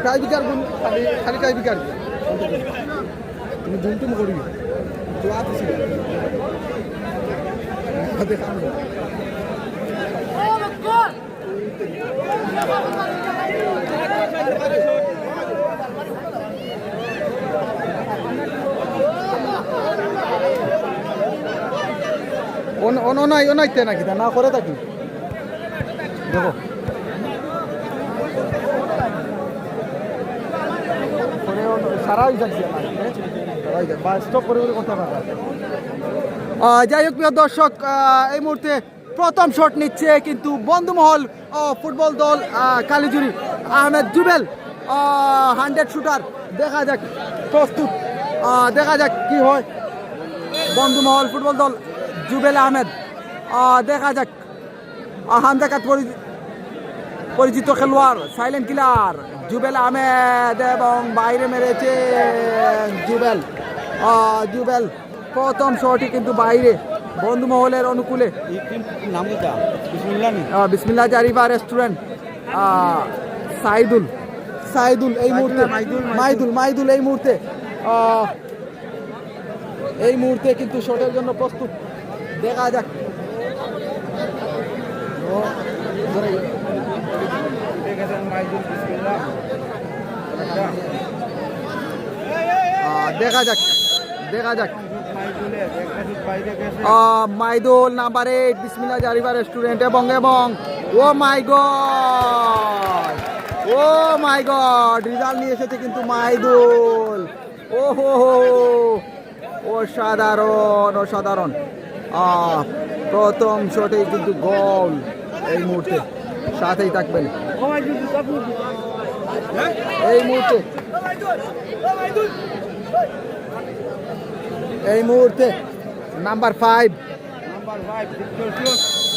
টাইবিকার খালি খালি টাইবিকার তুমি জুমটুম করবি জোয়া দিছি অনাইতে নাকি তা না করে থাকি দেখো যাই হোক প্রিয় দর্শক, এই মুহূর্তে প্রথম শট নিচ্ছে কিন্তু বন্ধুমহল ফুটবল দল কালিজুরি আহমেদ জুবেল 100 শুটার। দেখা যাক প্রস্তুত, দেখা যাক কি হয়। বন্ধুমহল ফুটবল দল জুবেল আহমেদ, দেখা যাক হামজাকাত পরিচিত খেলোয়াড় সাইলেন্ট কিলার জুবেল আহমেদ এবং বাইরে মেরেছে জুবেল। জুবেল প্রথম শটই কিন্তু বাইরে বন্ধুমহলের অনুকূলে। বিসমিল্লাহ জারিফা রেস্টুরেন্ট সাইদুল এই মুহূর্তে মাইদুল এই মুহূর্তে কিন্তু শটের জন্য প্রস্তুত। দেখা যাক দেখা যাক মাইদুল নাম্বার 8 বিসমিল্লাহ জারিফা রেস্টুরেন্ট এবং ও মাই গড রেজাল্ট নিয়ে এসেছে কিন্তু মাইদুল। অসাধারণ প্রথম শটেই কিন্তু গোল। এই মুহূর্তে সাথেই থাকবেন, এই মুহূর্তে নাম্বার 5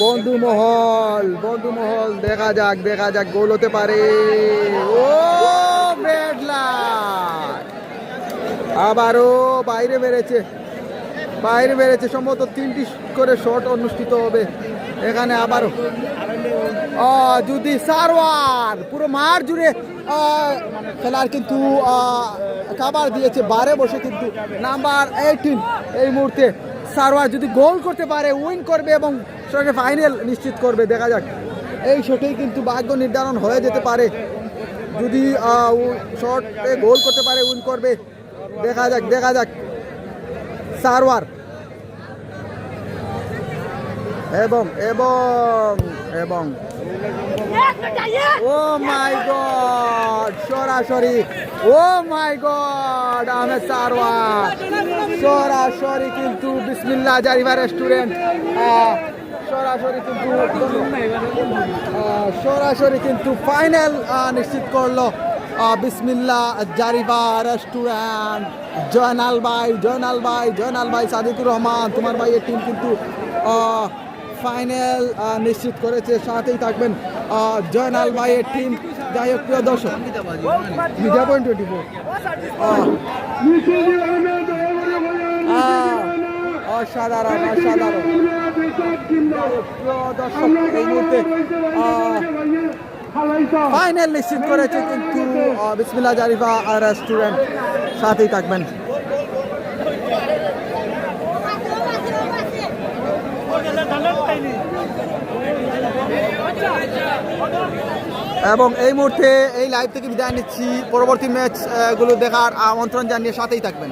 বন্ধুমহল দেখা যাক গোল হতে পারে। ও রেড লাইট, আবারও বাইরে মেরেছে সম্ভবত 3টি করে শট অনুষ্ঠিত হবে এখানে। আবারও যদি সারওয়ার পুরো মাঠ জুড়ে খেলার কিন্তু খাবার দিয়েছে, বারে বসে কিন্তু নাম্বার 18 এই মুহূর্তে সারওয়ার যদি গোল করতে পারে উইন করবে এবং ফাইনাল নিশ্চিত করবে। দেখা যাক এই শটেই কিন্তু ভাগ্য নির্ধারণ হয়ে যেতে পারে। যদি শটে গোল করতে পারে উইন করবে। দেখা যাক সারওয়ার এবং ও মাই গড
সরাসরি ও মাই গড আহমেদ সারওয়ার সরাসরি কিন্তু বিসমিল্লাহ জারিফা রেস্টুরেন্ট সরাসরি কিন্তু ফাইনাল নিশ্চিত করলো বিসমিল্লাহ জারিফা রেস্টুরেন্ট। জয়নাল ভাই সাদিকুর রহমান তোমার ভাইয়ের টিম কিন্তু ফাইনাল নিশ্চিত করেছে। সাথেই থাকবেন জয়নাল ভাইয়ের টিম। যাই হোক প্রিয় দর্শক, মিডিয়া পয়েন্ট 24 অসাধারণ প্রিয় দর্শক, এই মুহূর্তে ফাইনাল নিশ্চিত করেছে কিন্তু বিসমিল্লাহ জারিফা রেস্টুরেন্ট। সাথেই থাকবেন। এবং এই মুহূর্তে এই লাইভ থেকে বিদায় নিচ্ছি। পরবর্তী ম্যাচ গুলো দেখার আমন্ত্রণ জানিয়ে সাথেই থাকবেন।